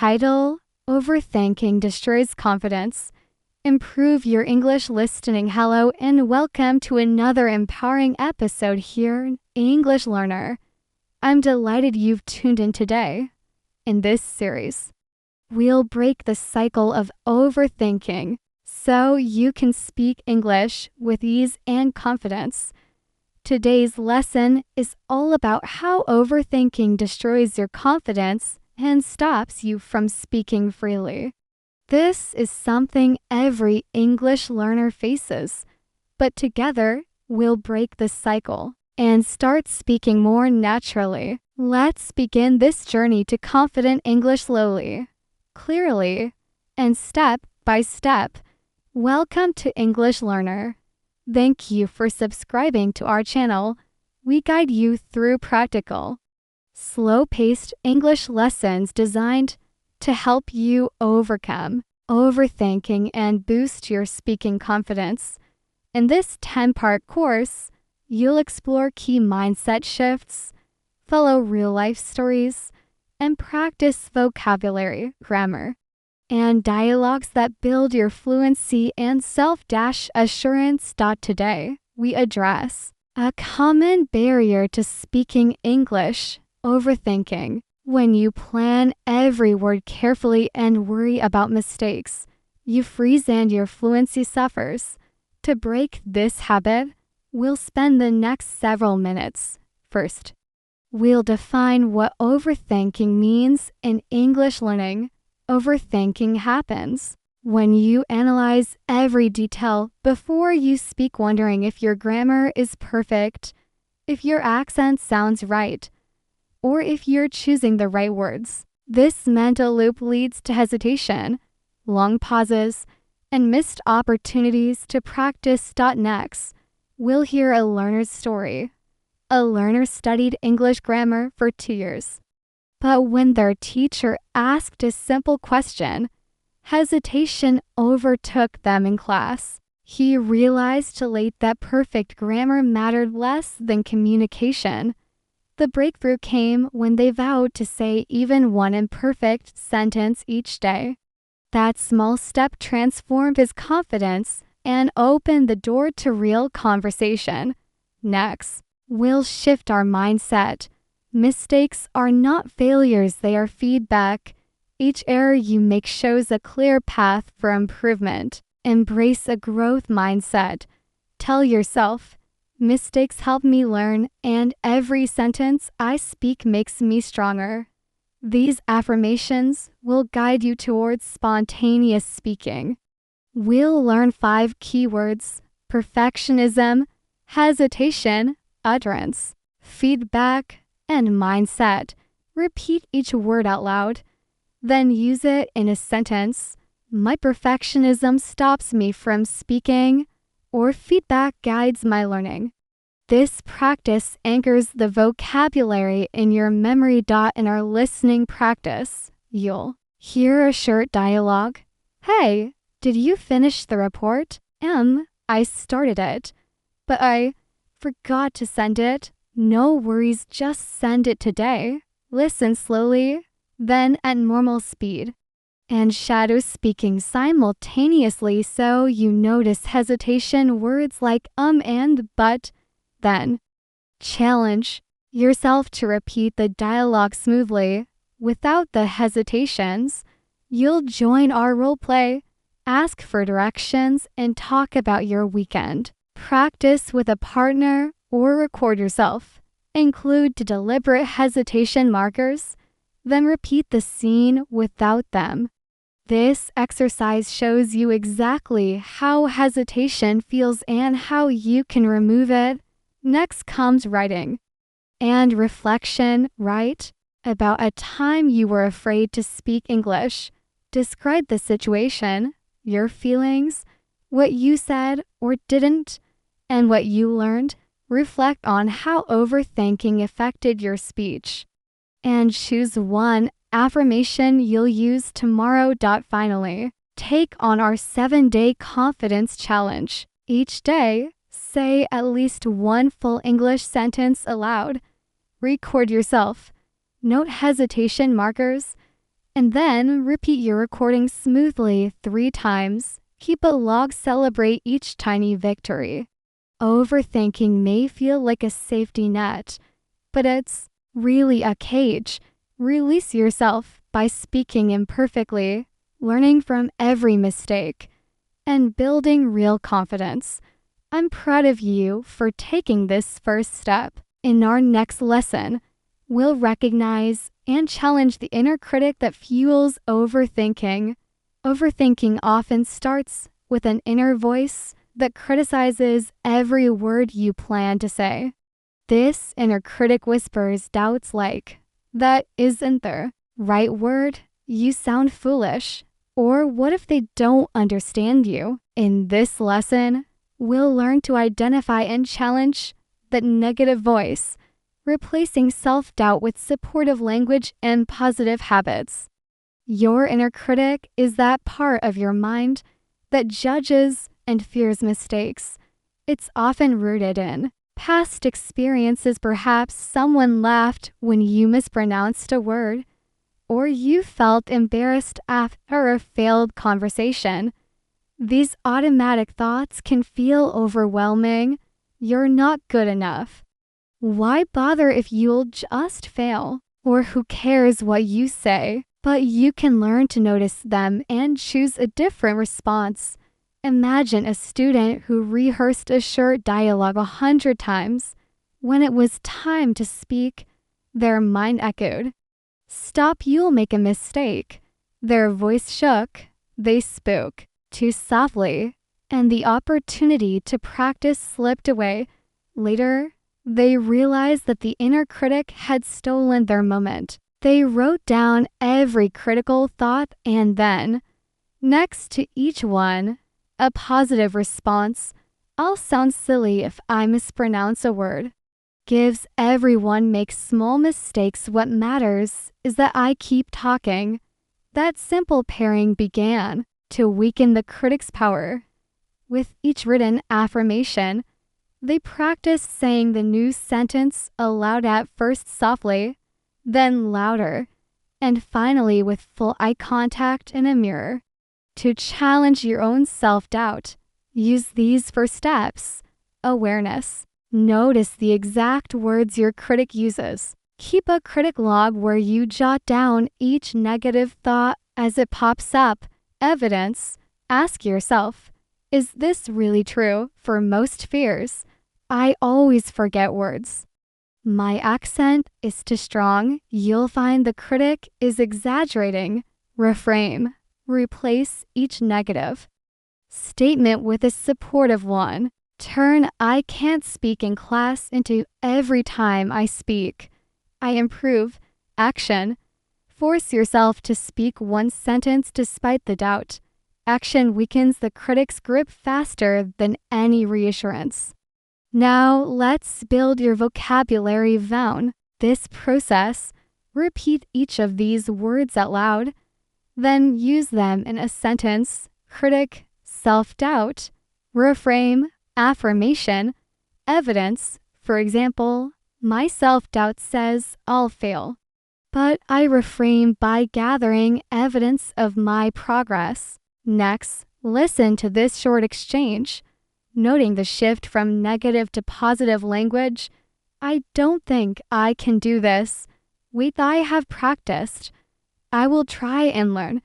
Title: Overthinking Destroys Confidence. Improve your English listening. Hello and welcome to another empowering episode here in English Learner. I'm delighted you've tuned in today. In this series, we'll break the cycle of overthinking so you can speak English with ease and confidence. Today's lesson is all about how overthinking destroys your confidence and stops you from speaking freely. This is something every English learner faces, but together we'll break the cycle and start speaking more naturally. Let's begin this journey to confident English slowly, clearly, and step by step. Welcome to English Learner. Thank you for subscribing to our channel. We guide you through practical, slow-paced English lessons designed to help you overcome overthinking and boost your speaking confidence. In this 10-part course, you'll explore key mindset shifts, follow real-life stories, and practice vocabulary, grammar, and dialogues that build your fluency and self-assurance. Today, we address a common barrier to speaking English: overthinking. When you plan every word carefully and worry about mistakes, you freeze and your fluency suffers. To break this habit, we'll spend the next several minutes. First, we'll define what overthinking means in English learning. Overthinking happens when you analyze every detail before you speak, wondering if your grammar is perfect, if your accent sounds right, or if you're choosing the right words. This mental loop leads to hesitation, long pauses, and missed opportunities to practice. Next, we'll hear a learner's story. A learner studied English grammar for 2 years. But when their teacher asked a simple question, hesitation overtook them in class. He realized too late that perfect grammar mattered less than communication. The breakthrough came when they vowed to say even one imperfect sentence each day. That small step transformed his confidence and opened the door to real conversation. Next, we'll shift our mindset. Mistakes are not failures, they are feedback. Each error you make shows a clear path for improvement. Embrace a growth mindset. Tell yourself, mistakes help me learn, and every sentence I speak makes me stronger. These affirmations will guide you towards spontaneous speaking. We'll learn 5 keywords: perfectionism, hesitation, utterance, feedback, and mindset. Repeat each word out loud, then use it in a sentence. My perfectionism stops me from speaking, or feedback guides my learning. This practice anchors the vocabulary in your memory. In our listening practice, you'll hear a short dialogue. Hey, did you finish the report? I started it, but I forgot to send it. No worries, just send it today. Listen slowly, then at normal speed, and shadow speaking simultaneously so you notice hesitation words like and but. Then, challenge yourself to repeat the dialogue smoothly without the hesitations. You'll join our role play, ask for directions, and talk about your weekend. Practice with a partner or record yourself. Include deliberate hesitation markers, then repeat the scene without them. This exercise shows you exactly how hesitation feels and how you can remove it. Next comes writing and reflection. Write about a time you were afraid to speak English. Describe the situation, your feelings, what you said or didn't, and what you learned. Reflect on how overthinking affected your speech, and choose one affirmation you'll use tomorrow. Finally, take on our 7-day confidence challenge. Each day, say at least one full English sentence aloud. Record yourself. Note hesitation markers And then repeat your recording smoothly 3 times. Keep a log, celebrate each tiny victory. Overthinking may feel like a safety net, but it's really a cage. Release yourself by speaking imperfectly, learning from every mistake, and building real confidence. I'm proud of you for taking this first step. In our next lesson, we'll recognize and challenge the inner critic that fuels overthinking. Overthinking often starts with an inner voice that criticizes every word you plan to say. This inner critic whispers doubts like, "That isn't the right word, you sound foolish," or "What if they don't understand you?" In this lesson, we'll learn to identify and challenge that negative voice, replacing self-doubt with supportive language and positive habits. Your inner critic is that part of your mind that judges and fears mistakes. It's often rooted in past experiences. Perhaps someone laughed when you mispronounced a word, or you felt embarrassed after a failed conversation. These automatic thoughts can feel overwhelming. You're not good enough. Why bother if you'll just fail? Or who cares what you say? But you can learn to notice them and choose a different response. Imagine a student who rehearsed a short dialogue 100 times. When it was time to speak, their mind echoed, "Stop, you'll make a mistake." Their voice shook. They spoke too softly, and the opportunity to practice slipped away. Later, they realized that the inner critic had stolen their moment. They wrote down every critical thought and then, next to each one, a positive response. "I'll sound silly if I mispronounce a word." Gives everyone makes small mistakes. What matters is that I keep talking. That simple pairing began to weaken the critic's power. With each written affirmation, they practiced saying the new sentence aloud, at first softly, then louder, and finally with full eye contact in a mirror. To challenge your own self-doubt, use these 4 steps. Awareness. Notice the exact words your critic uses. Keep a critic log where you jot down each negative thought as it pops up. Evidence. Ask yourself, is this really true? For most fears, I always forget words. My accent is too strong. You'll find the critic is exaggerating. Reframe. Replace each negative statement with a supportive one. Turn "I can't speak in class" into "Every time I speak, I improve." Action. Force yourself to speak one sentence despite the doubt. Action weakens the critic's grip faster than any reassurance. Now let's build your vocabulary vown. This process, repeat each of these words out loud, then use them in a sentence. Critic, self-doubt, reframe, affirmation, evidence. For example, my self-doubt says I'll fail, but I reframe by gathering evidence of my progress. Next, listen to this short exchange, noting the shift from negative to positive language. "I don't think I can do this. Wait, I have practiced. I will try and learn."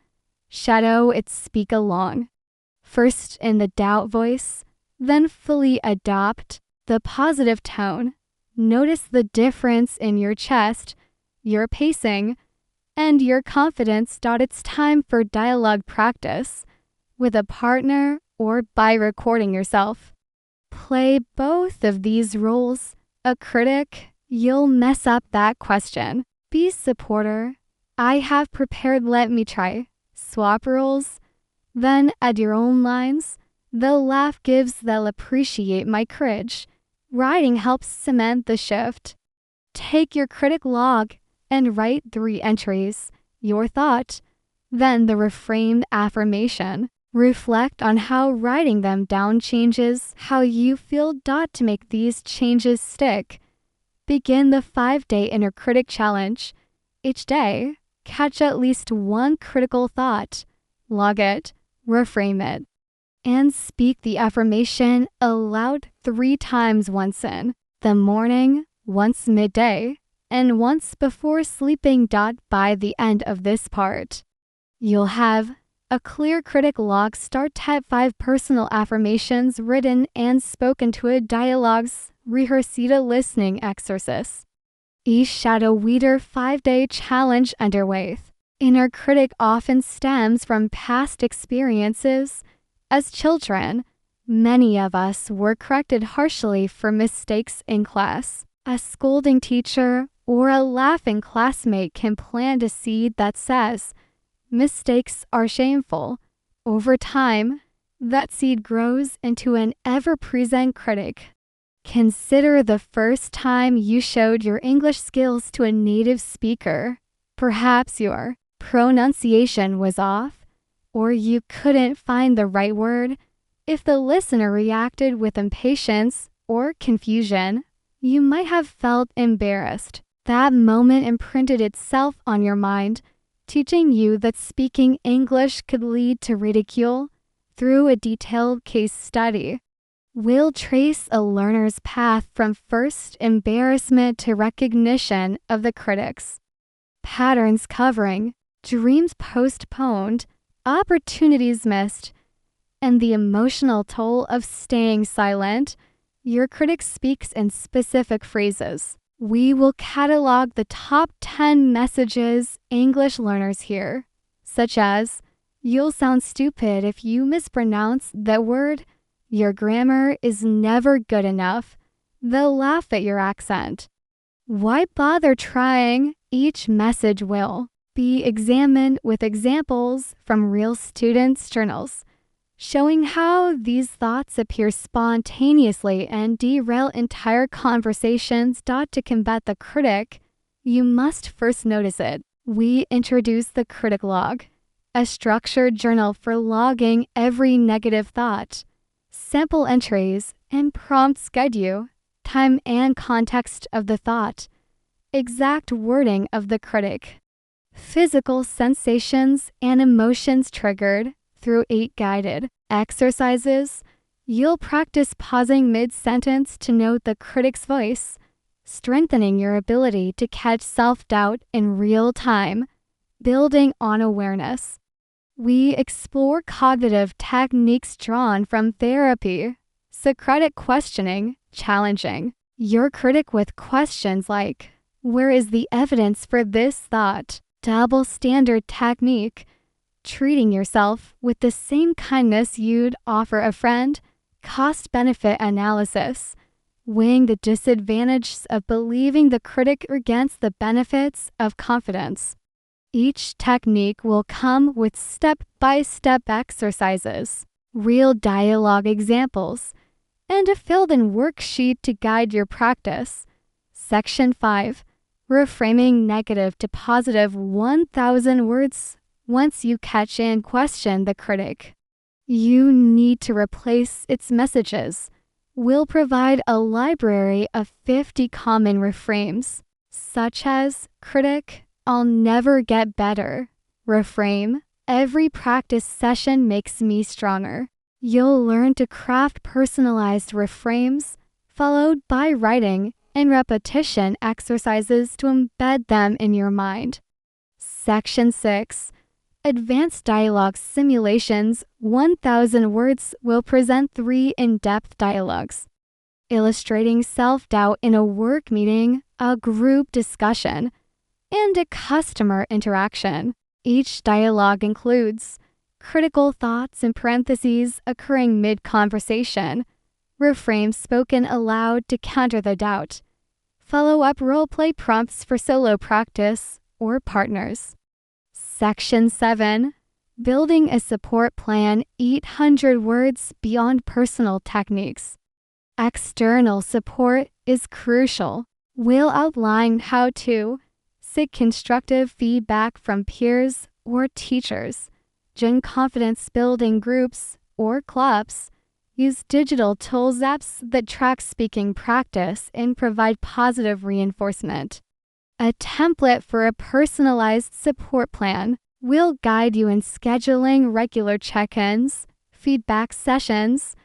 Shadow it, speak along. First in the doubt voice, then fully adopt the positive tone. Notice the difference in your chest, your pacing, and your confidence. It's time for dialogue practice with a partner or by recording yourself. Play both of these roles. A critic, you'll mess up that question. Be supporter, I have prepared, let me try. Swap roles, then add your own lines. They'll laugh, gives, they'll appreciate my courage. Writing helps cement the shift. Take your critic log and write 3 entries. Your thought, then the reframed affirmation. Reflect on how writing them down changes how you feel. To make these changes stick, begin the 5-day inner critic challenge. Each day, catch at least one critical thought, log it, reframe it, and speak the affirmation aloud 3 times once in the morning, once midday, and once before sleeping. By the end of this part, you'll have a clear critic log. Start Type 5 personal affirmations written and spoken to a dialogues. Rehearse a listening exercise. Each shadow weeder 5-day challenge underway. Inner critic often stems from past experiences. As children, many of us were corrected harshly for mistakes in class. A scolding teacher or a laughing classmate can plant a seed that says, "Mistakes are shameful." Over time, that seed grows into an ever-present critic. Consider the first time you showed your English skills to a native speaker. Perhaps your pronunciation was off, or you couldn't find the right word. If the listener reacted with impatience or confusion, you might have felt embarrassed. That moment imprinted itself on your mind, teaching you that speaking English could lead to ridicule. Through a detailed case study, we'll trace a learner's path from first embarrassment to recognition of the critics. Patterns covering dreams postponed, opportunities missed, and the emotional toll of staying silent. Your critic speaks in specific phrases. We will catalog the top 10 messages English learners hear, such as, "You'll sound stupid if you mispronounce that word," "Your grammar is never good enough," "They'll laugh at your accent." Why bother trying? Each message will be examined with examples from real students' journals, showing how these thoughts appear spontaneously and derail entire conversations. To combat the critic, you must first notice it. We introduce the critic log, a structured journal for logging every negative thought. Simple entries and prompts guide you. Time and context of the thought. Exact wording of the critic. Physical sensations and emotions triggered. Through 8 guided exercises, you'll practice pausing mid-sentence to note the critic's voice, strengthening your ability to catch self-doubt in real time. Building on awareness. We explore cognitive techniques drawn from therapy. Socratic questioning, challenging your critic with questions like, "Where is the evidence for this thought?" Double standard technique, treating yourself with the same kindness you'd offer a friend. Cost-benefit analysis, weighing the disadvantages of believing the critic against the benefits of confidence. Each technique will come with step-by-step exercises, real dialogue examples, and a filled-in worksheet to guide your practice. Section 5. Reframing negative to positive 1,000 words. Once you catch and question the critic, you need to replace its messages. We'll provide a library of 50 common reframes, such as, "Critic, I'll never get better." Reframe, "Every practice session makes me stronger." You'll learn to craft personalized reframes, followed by writing and repetition exercises to embed them in your mind. Section 6. Advanced dialogue simulations. 1,000 words will present 3 in-depth dialogues, illustrating self-doubt in a work meeting, a group discussion, and a customer interaction. Each dialogue includes critical thoughts in parentheses occurring mid-conversation, reframes spoken aloud to counter the doubt, follow-up role-play prompts for solo practice or partners. Section 7. Building a support plan. 800 words beyond personal techniques. External support is crucial. We'll outline how to seek constructive feedback from peers or teachers, join confidence-building groups or clubs, use digital tools apps that track speaking practice and provide positive reinforcement. a template for a personalized support plan. We'll guide you in scheduling regular check-ins, feedback sessions,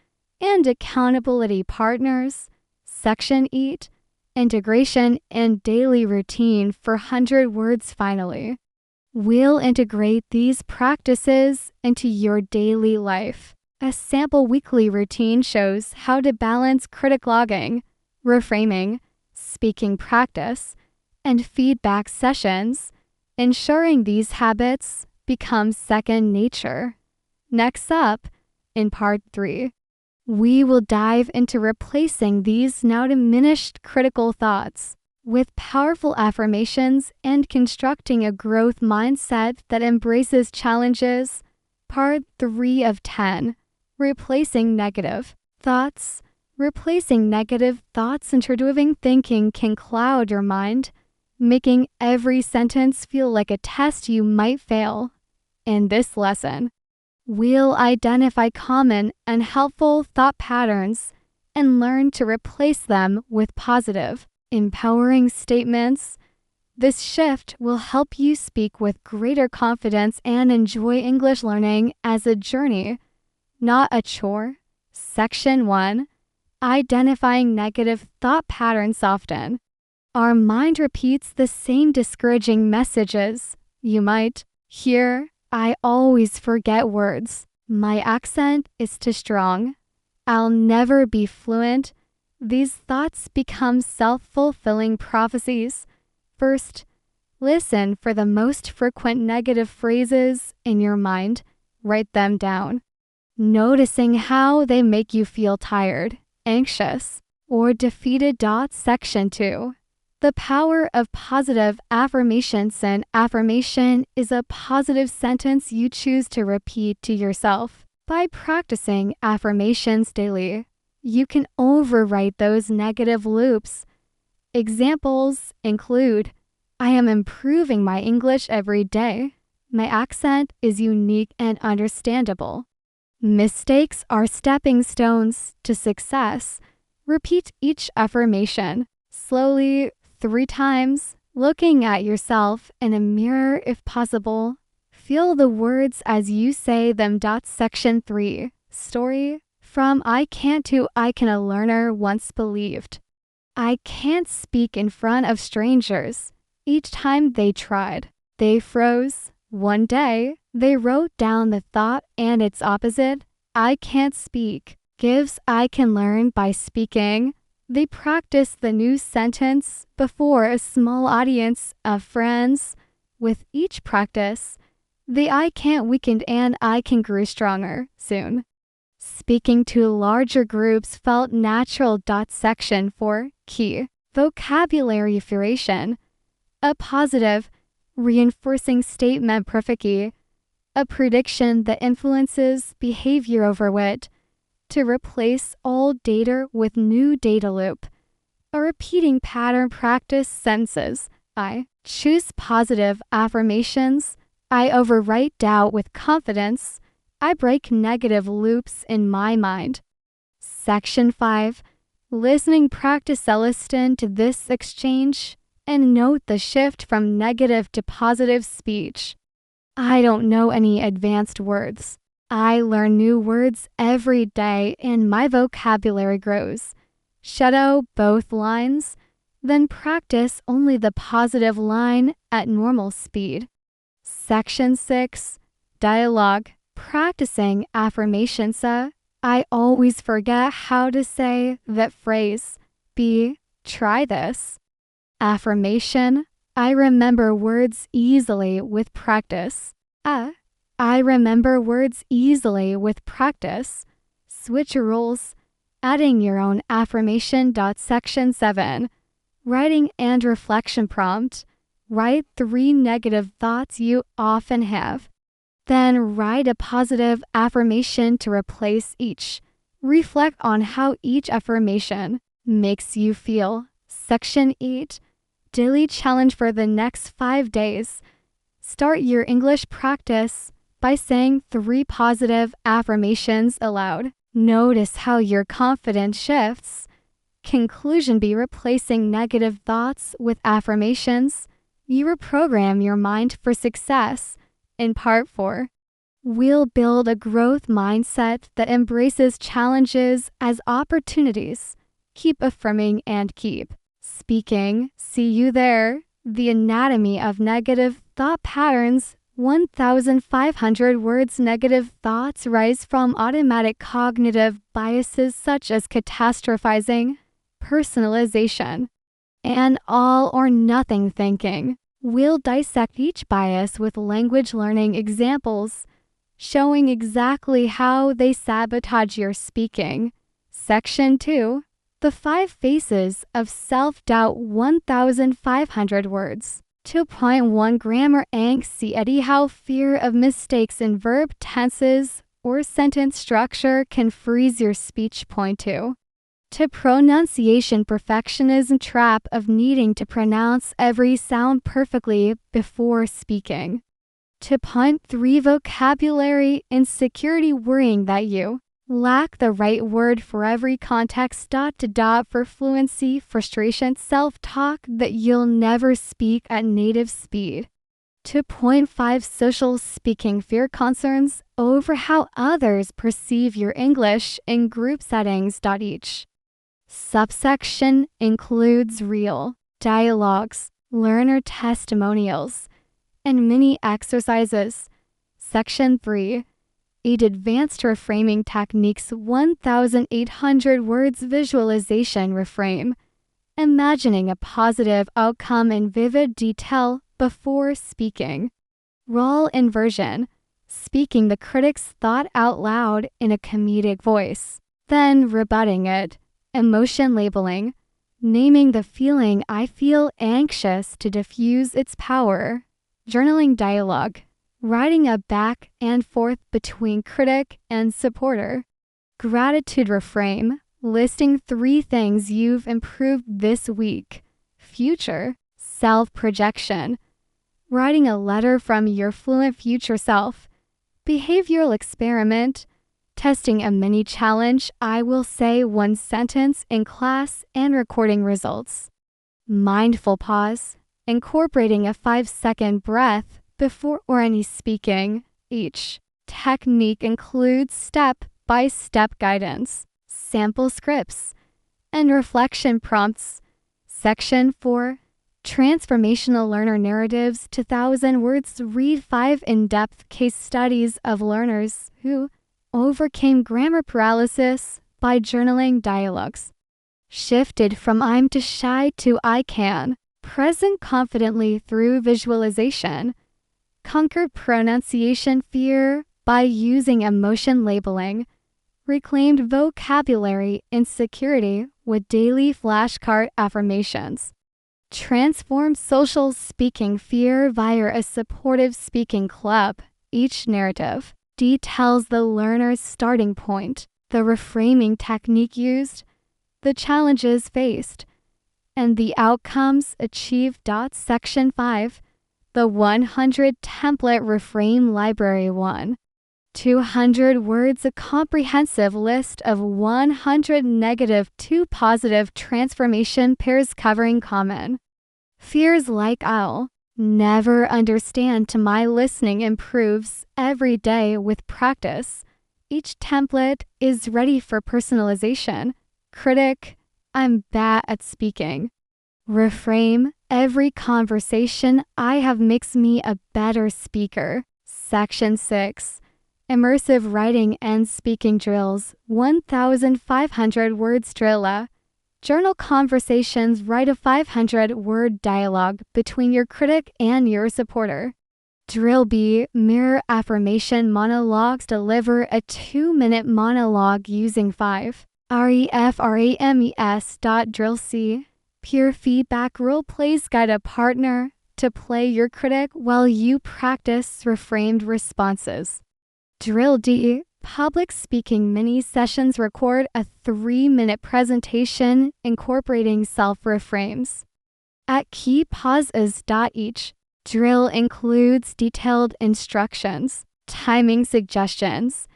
and accountability partners. Section 8, integration and daily routine for 100 words finally. We'll integrate these practices into your daily life. A sample weekly routine shows how to balance critic logging, reframing, speaking practice, and feedback sessions, ensuring these habits become second nature. Next up, in part 3, we will dive into replacing these now diminished critical thoughts with powerful affirmations and constructing a growth mindset that embraces challenges. Part 3 of 10, replacing negative thoughts. Replacing negative thoughts intuitive thinking can cloud your mind, making every sentence feel like a test you might fail. In this lesson, we'll identify common and helpful thought patterns and learn to replace them with positive, empowering statements. This shift will help you speak with greater confidence and enjoy English learning as a journey, not a chore. Section 1, identifying negative thought patterns often. Our mind repeats the same discouraging messages. You might hear, "I always forget words. My accent is too strong. I'll never be fluent." These thoughts become self-fulfilling prophecies. First, listen for the most frequent negative phrases in your mind. Write them down, noticing how they make you feel tired, anxious, or defeated. Section 2. The power of positive affirmations. An affirmation is a positive sentence you choose to repeat to yourself. By practicing affirmations daily, you can overwrite those negative loops. Examples include, "I am improving my English every day. My accent is unique and understandable. Mistakes are stepping stones to success." Repeat each affirmation slowly 3 times, looking at yourself in a mirror if possible. Feel the words as you say them. Section 3, story. From I can't to I can. A learner once believed, "I can't speak in front of strangers." Each time they tried, they froze. One day, they wrote down the thought and its opposite. I can't speak gives I can learn by speaking. They practiced the new sentence before a small audience of friends. With each practice, the I can't weakened and I can grew stronger. Soon, speaking to larger groups felt natural. Section 4, key vocabulary affirmation. A positive, reinforcing statement. Perfectly, a prediction that influences behavior over wit. To replace old data with new data loop. A repeating pattern. Practice sentences. I choose positive affirmations. I overwrite doubt with confidence. I break negative loops in my mind. Section 5, listening practice. Listen to this exchange and note the shift from negative to positive speech. "I don't know any advanced words. I learn new words every day and my vocabulary grows." Shadow both lines, then practice only the positive line at normal speed. Section 6, dialogue. Practicing affirmations. I always forget how to say that phrase. B, try this. Affirmation. I remember words easily with practice. I remember words easily with practice. Switch roles, adding your own affirmation. Section 7, writing and reflection prompt. Write 3 negative thoughts you often have. Then write a positive affirmation to replace each. Reflect on how each affirmation makes you feel. Section 8, daily challenge for the next 5 days. Start your English practice by saying 3 positive affirmations aloud. Notice how your confidence shifts. Conclusion B. Replacing negative thoughts with affirmations. You reprogram your mind for success. In part 4, we'll build a growth mindset that embraces challenges as opportunities. Keep affirming and keep speaking. See you there. The anatomy of negative thought patterns. 1,500 words. Negative thoughts rise from automatic cognitive biases such as catastrophizing, personalization, and all or nothing thinking. We'll dissect each bias with language learning examples, showing exactly how they sabotage your speaking. Section 2. The 5 Faces of Self-Doubt. 1,500 words. 2.1 Grammar Anxiety. How fear of mistakes in verb tenses or sentence structure can freeze your speech. Point 2. To pronunciation perfectionism trap of needing to pronounce every sound perfectly before speaking. To point 3 Vocabulary insecurity, worrying that you lack the right word for every context. For fluency, frustration, self-talk that you'll never speak at native speed. To point 5 Social speaking fear, concerns over how others perceive your English in group settings. Each subsection includes real dialogues, learner testimonials, and mini exercises. Section 3. 8 Advanced Reframing Techniques. 1,800 words. Visualization reframe. Imagining a positive outcome in vivid detail before speaking. Role inversion. Speaking the critic's thought out loud in a comedic voice, then rebutting it. Emotion labeling. Naming the feeling I feel anxious to diffuse its power. Journaling dialogue. Writing a back and forth between critic and supporter. Gratitude reframe. Listing 3 things you've improved this week. Future self-projection. Writing a letter from your fluent future self. Behavioral experiment. Testing a mini challenge. I will say 1 sentence in class and recording results. Mindful pause. Incorporating a 5-second breath before or any speaking. Each technique includes step-by-step guidance, sample scripts, and reflection prompts. Section 4. Transformational learner narratives. 2,000 words. Read 5 in-depth case studies of learners who overcame grammar paralysis by journaling dialogues. Shifted from I'm to shy to I can. Present confidently through visualization. Conquered pronunciation fear by using emotion labeling. Reclaimed vocabulary insecurity with daily flashcard affirmations. Transformed social speaking fear via a supportive speaking club. Each narrative details the learner's starting point, the reframing technique used, the challenges faced, and the outcomes achieved. Section 5. The 100 Template Reframe Library. 1. 200 words. A comprehensive list of 100 negative to positive transformation pairs covering common fears like I'll never understand to my listening improves every day with practice. Each template is ready for personalization. Critic, I'm bad at speaking. Reframe, every conversation I have makes me a better speaker. Section 6. Immersive writing and speaking drills. 1,500 words drill. Journal conversations. Write a 500-word dialogue between your critic and your supporter. Drill B. Mirror affirmation monologues. Deliver a 2-minute monologue using 5 reframes. Drill C. Peer feedback role plays. Guide a partner to play your critic while you practice reframed responses. Drill D. Public speaking mini sessions. Record a 3-minute presentation incorporating self-reframes. At key pauses. Each drill includes detailed instructions, timing suggestions,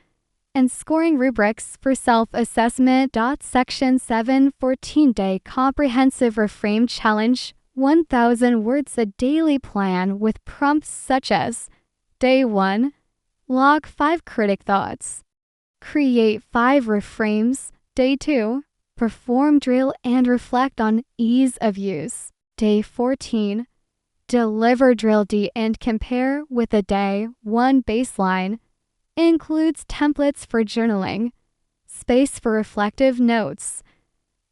and scoring rubrics for self-assessment. Section 7 14-day comprehensive reframe challenge 1,000 words a daily plan with prompts such as Day 1. Log 5 critic thoughts. Create 5 reframes. Day 2. Perform drill and reflect on ease of use. Day 14. Deliver drill D and compare with a Day 1 baseline. Includes templates for journaling, space for reflective notes,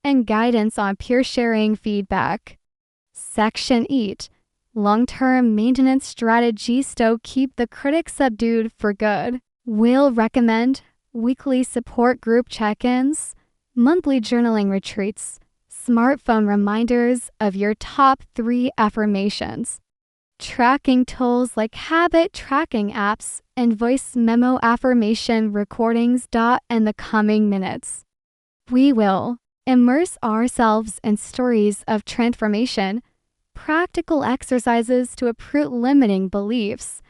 and guidance on peer sharing feedback. Section 8. Long-term maintenance strategies to keep the critic subdued for good. We'll recommend weekly support group check-ins, monthly journaling retreats, smartphone reminders of your top 3 affirmations, tracking tools like habit tracking apps and voice memo affirmation recordings. In the coming minutes, we will immerse ourselves in stories of transformation, practical exercises to uproot limiting beliefs,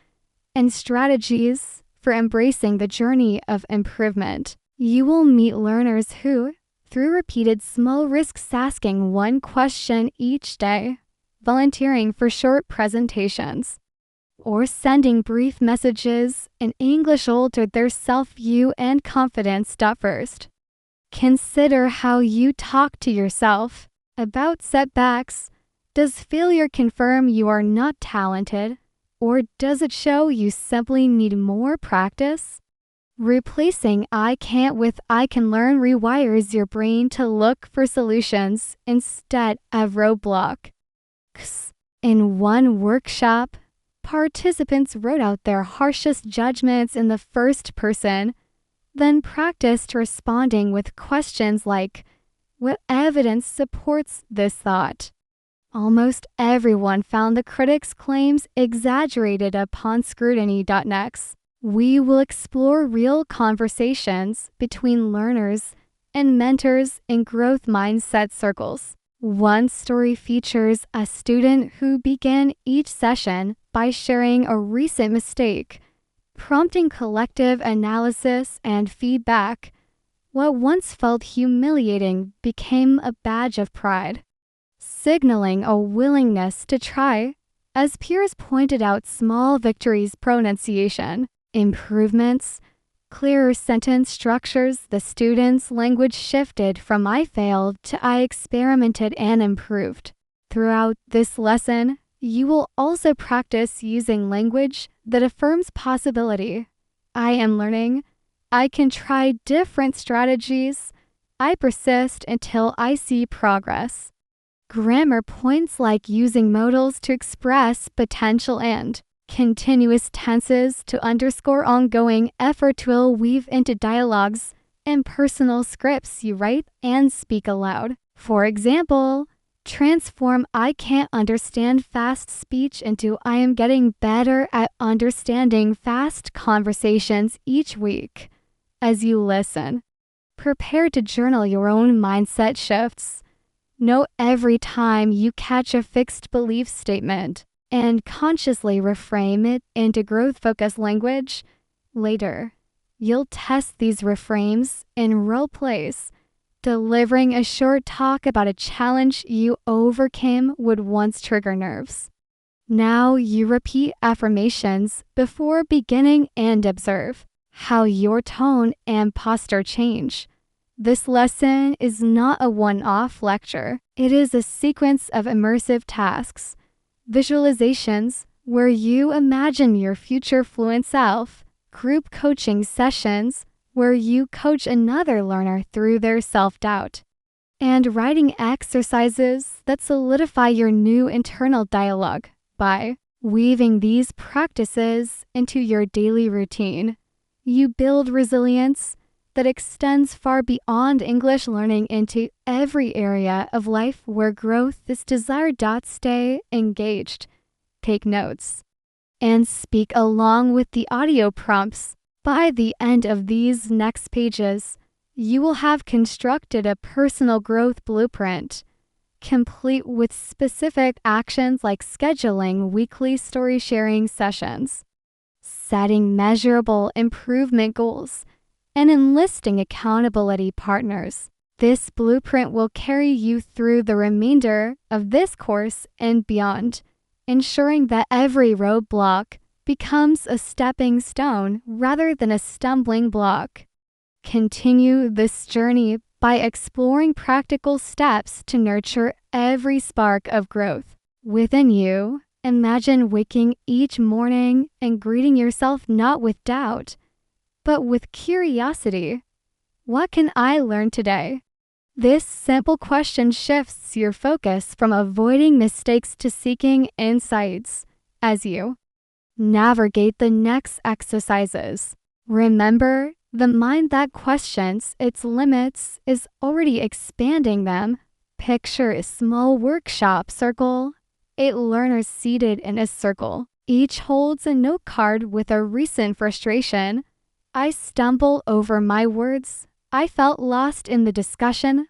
and strategies for embracing the journey of improvement. You will meet learners who, through repeated small risks asking one question each day, volunteering for short presentations, or sending brief messages in English altered their self-view and confidence. First, consider how you talk to yourself about setbacks. Does failure confirm you are not talented, or does it show you simply need more practice? Replacing I can't with I can learn rewires your brain to look for solutions instead of roadblocks. In one workshop, participants wrote out their harshest judgments in the first person, then practiced responding with questions like, what evidence supports this thought? Almost everyone found the critic's claims exaggerated upon scrutiny. Next, we will explore real conversations between learners and mentors in growth mindset circles. One story features a student who began each session by sharing a recent mistake, prompting collective analysis and feedback. What once felt humiliating became a badge of pride, signaling a willingness to try. As peers pointed out small victories, pronunciation improvements, clearer sentence structures, the student's language shifted from I failed to I experimented and improved. Throughout this lesson, you will also practice using language that affirms possibility. I am learning. I can try different strategies. I persist until I see progress. Grammar points like using modals to express potential and continuous tenses to underscore ongoing effort will weave into dialogues and personal scripts you write and speak aloud. For example, transform I can't understand fast speech into I am getting better at understanding fast conversations each week. As you listen, prepare to journal your own mindset shifts. Note every time you catch a fixed belief statement and consciously reframe it into growth-focused language. Later, you'll test these reframes in role plays, delivering a short talk about a challenge you overcame would once trigger nerves. Now you repeat affirmations before beginning and observe how your tone and posture change. This lesson is not a one-off lecture. It is a sequence of immersive tasks, visualizations where you imagine your future fluent self, group coaching sessions where you coach another learner through their self-doubt, and writing exercises that solidify your new internal dialogue. By weaving these practices into your daily routine, you build resilience that extends far beyond English learning into every area of life where growth is desired. Stay engaged, take notes, and speak along with the audio prompts. By the end of these next pages, you will have constructed a personal growth blueprint, complete with specific actions like scheduling weekly story sharing sessions, setting measurable improvement goals, and enlisting accountability partners. This blueprint will carry you through the remainder of this course and beyond, ensuring that every roadblock becomes a stepping stone rather than a stumbling block. Continue this journey by exploring practical steps to nurture every spark of growth within you. Imagine waking each morning and greeting yourself not with doubt, but with curiosity. What can I learn today? This simple question shifts your focus from avoiding mistakes to seeking insights. As you navigate the next exercises, remember, the mind that questions its limits is already expanding them. Picture a small workshop circle, 8 learners seated in a circle. Each holds a note card with a recent frustration. I stumble over my words. I felt lost in the discussion.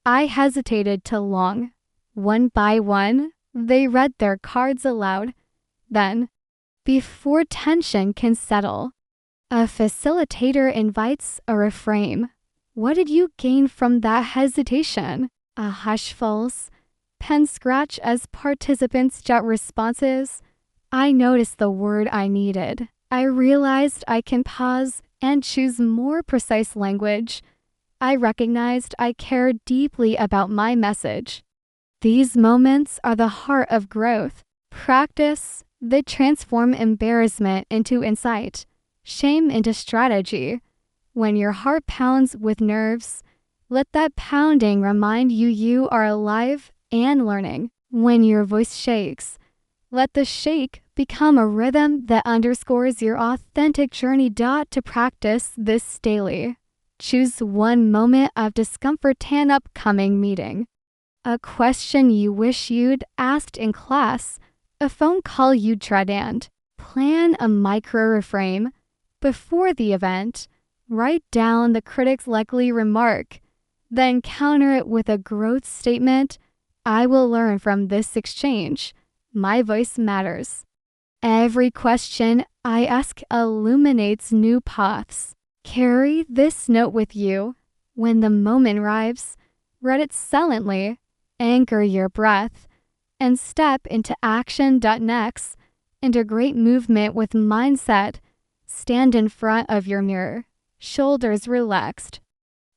I hesitated too long. One by one, they read their cards aloud. Then, before tension can settle, a facilitator invites a reframe. What did you gain from that hesitation? A hush falls. Pen scratch as participants jot responses. I noticed the word I needed. I realized I can pause and choose more precise language. I recognized I cared deeply about my message. These moments are the heart of growth. Practice, they transform embarrassment into insight, shame into strategy. When your heart pounds with nerves, let that pounding remind you you are alive and learning. When your voice shakes, let the shake become a rhythm that underscores your authentic journey. To practice this daily, choose one moment of discomfort an upcoming meeting, a question you wish you'd asked in class, a phone call you dread, and plan a micro reframe before the event. Write down the critic's likely remark, then counter it with a growth statement. I will learn from this exchange. My voice matters. Every question I ask illuminates new paths. Carry this note with you. When the moment arrives, read it silently, anchor your breath, and step into action. Next, integrate movement with mindset. Stand in front of your mirror, shoulders relaxed,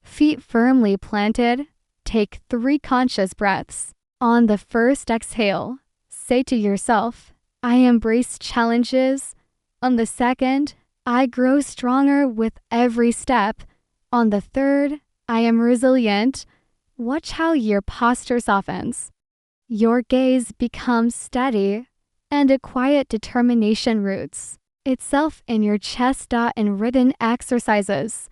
feet firmly planted. Take 3 conscious breaths. On the first exhale, say to yourself, I embrace challenges. On the second, I grow stronger with every step. On the third, I am resilient. Watch how your posture softens. Your gaze becomes steady, and a quiet determination roots itself in your chest. In written exercises,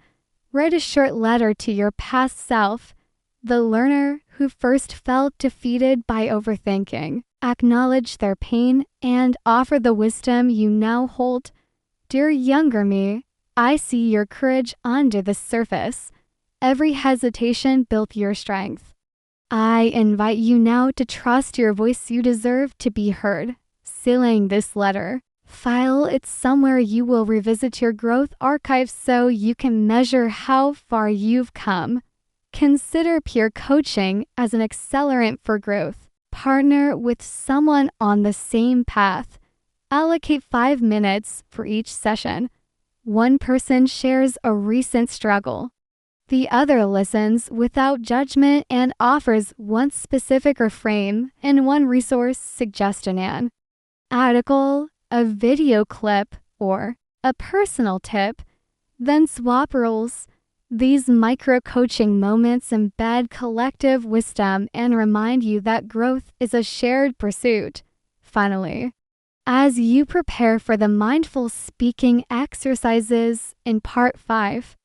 write a short letter to your past self, the learner who first felt defeated by overthinking. Acknowledge their pain and offer the wisdom you now hold. Dear younger me, I see your courage under the surface. Every hesitation built your strength. I invite you now to trust your voice. You deserve to be heard. Sealing this letter, file it somewhere you will revisit your growth archive so you can measure how far you've come. Consider peer coaching as an accelerant for growth. Partner with someone on the same path. Allocate 5 minutes for each session. One person shares a recent struggle. The other listens without judgment and offers one specific reframe and one resource suggestion, an article, a video clip, or a personal tip. Then swap roles. These micro-coaching moments embed collective wisdom and remind you that growth is a shared pursuit. Finally, as you prepare for the mindful speaking exercises in Part 5,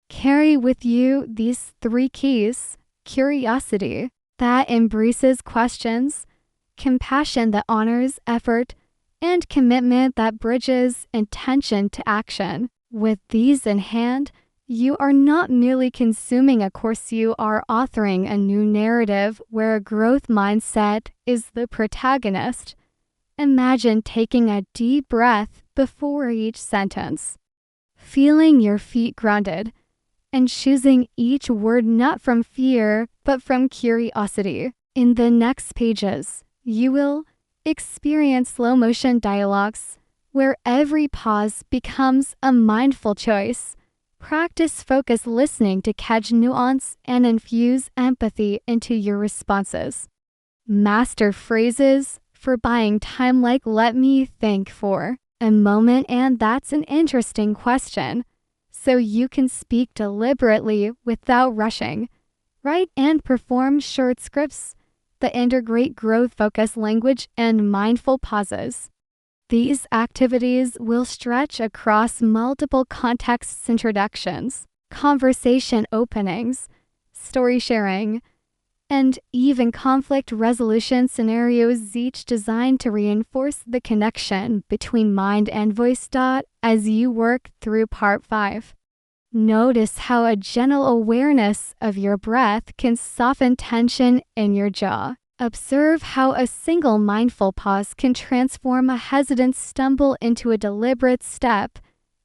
carry with you these 3 keys: curiosity that embraces questions, compassion that honors effort, and commitment that bridges intention to action. With these in hand, you are not merely consuming a course, you are authoring a new narrative where a growth mindset is the protagonist. Imagine taking a deep breath before each sentence, feeling your feet grounded, and choosing each word not from fear but from curiosity. In the next pages, you will experience slow motion dialogues where every pause becomes a mindful choice. Practice focused listening to catch nuance and infuse empathy into your responses. Master phrases for buying time like "let me think for a moment" and "that's an interesting question," so you can speak deliberately without rushing. Write and perform short scripts that integrate growth-focused language and mindful pauses. These activities will stretch across multiple contexts: introductions, conversation openings, story sharing, and even conflict resolution scenarios, each designed to reinforce the connection between mind and voice. As you work through Part 5, notice how a gentle awareness of your breath can soften tension in your jaw. Observe how a single mindful pause can transform a hesitant stumble into a deliberate step.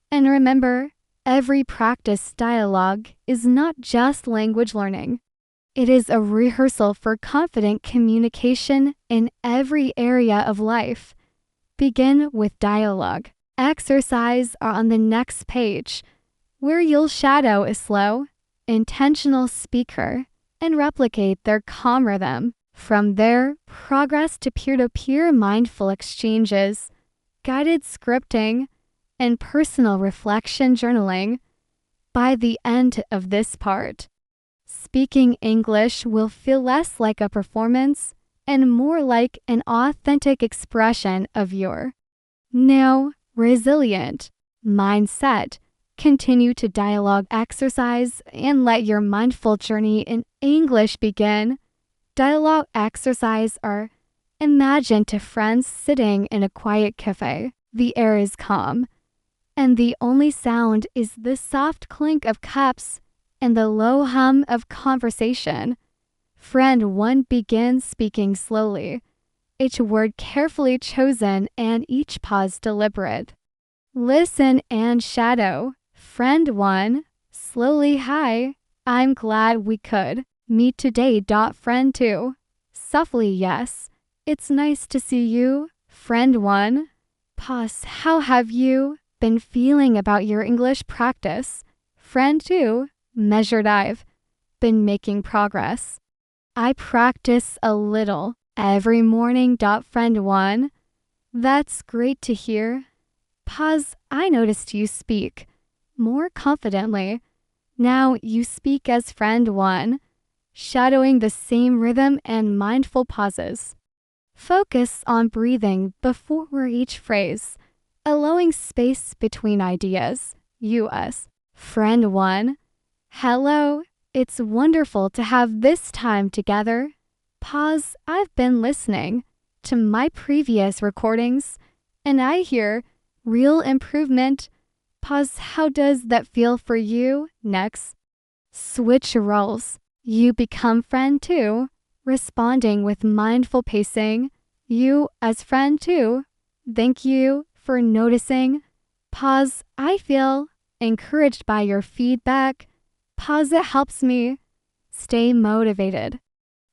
And remember, every practice dialogue is not just language learning. It is a rehearsal for confident communication in every area of life. Begin with dialogue. Exercise are on the next page, where you'll shadow a slow, intentional speaker and replicate their calm rhythm. From there, progress to peer-to-peer mindful exchanges, guided scripting, and personal reflection journaling. By the end of this part, speaking English will feel less like a performance and more like an authentic expression of your now resilient mindset. Continue to dialogue exercise and let your mindful journey in English begin. Dialogue exercise are: imagine two friends sitting in a quiet cafe. The air is calm, and the only sound is the soft clink of cups and the low hum of conversation. Friend 1 begins speaking slowly, each word carefully chosen and each pause deliberate. Listen and shadow. Friend 1, slowly: "Hi, I'm glad we could meet today." Friend 2, softly: "Yes, it's nice to see you." Friend 1, pause: "How have you been feeling about your English practice?" Friend 2, measured: "I've been making progress. I practice a little every morning." Friend 1, that's great to hear. Pause: "I noticed you speak more confidently. Now you speak as Friend 1." Shadowing the same rhythm and mindful pauses. Focus on breathing before each phrase, allowing space between ideas. US. Friend 1, hello, it's wonderful to have this time together. Pause: "I've been listening to my previous recordings and I hear real improvement." Pause: "How does that feel for you?" Next, switch roles. You become Friend 2, responding with mindful pacing. You as Friend 2, thank you for noticing. Pause: "I feel encouraged by your feedback." Pause: "It helps me stay motivated."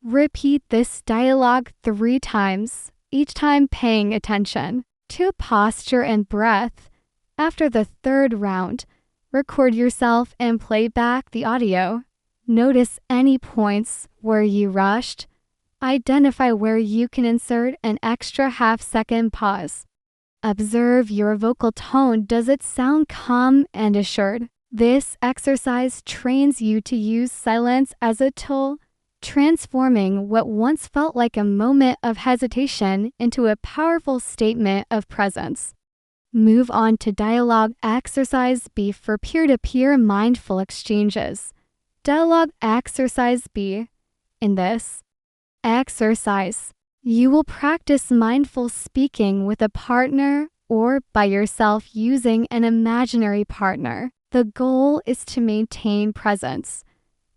Repeat this dialogue 3 times, each time paying attention to posture and breath. After the 3rd round, record yourself and play back the audio. Notice any points where you rushed. Identify where you can insert an extra half-second pause. Observe your vocal tone. Does it sound calm and assured? This exercise trains you to use silence as a tool, transforming what once felt like a moment of hesitation into a powerful statement of presence. Move on to dialogue exercise B for peer-to-peer mindful exchanges. Dialogue exercise B. In this exercise, you will practice mindful speaking with a partner or by yourself using an imaginary partner. The goal is to maintain presence,